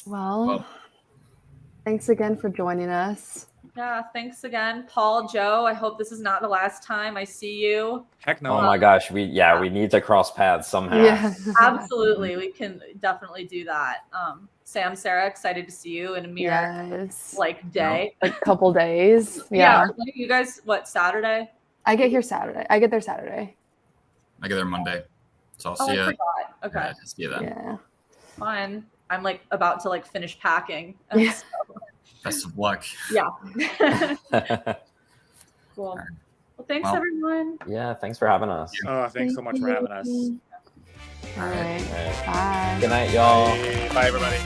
Speaker 1: Well, thanks again for joining us.
Speaker 5: Yeah, thanks again, Paul, Joe. I hope this is not the last time I see you.
Speaker 3: Heck no.
Speaker 4: Oh my gosh, we need to cross paths somehow.
Speaker 1: Yeah.
Speaker 5: Absolutely, we can definitely do that. Sam, Sarah, excited to see you in a mere like day,
Speaker 1: like couple days.
Speaker 5: Yeah. You guys, what, Saturday?
Speaker 1: I get here Saturday. I get there Saturday.
Speaker 2: I get there Monday, so I'll see you.
Speaker 5: Okay.
Speaker 2: Yeah, see you then.
Speaker 1: Yeah.
Speaker 5: Fun. I'm like about to like finish packing.
Speaker 1: Yeah.
Speaker 5: So,
Speaker 2: best of luck.
Speaker 5: Yeah. Cool. Well, thanks everyone.
Speaker 4: Yeah, thanks for having us.
Speaker 3: Thanks so much for having us.
Speaker 1: All right.
Speaker 4: All right.
Speaker 1: Bye.
Speaker 4: Good night, y'all.
Speaker 3: Bye, everybody.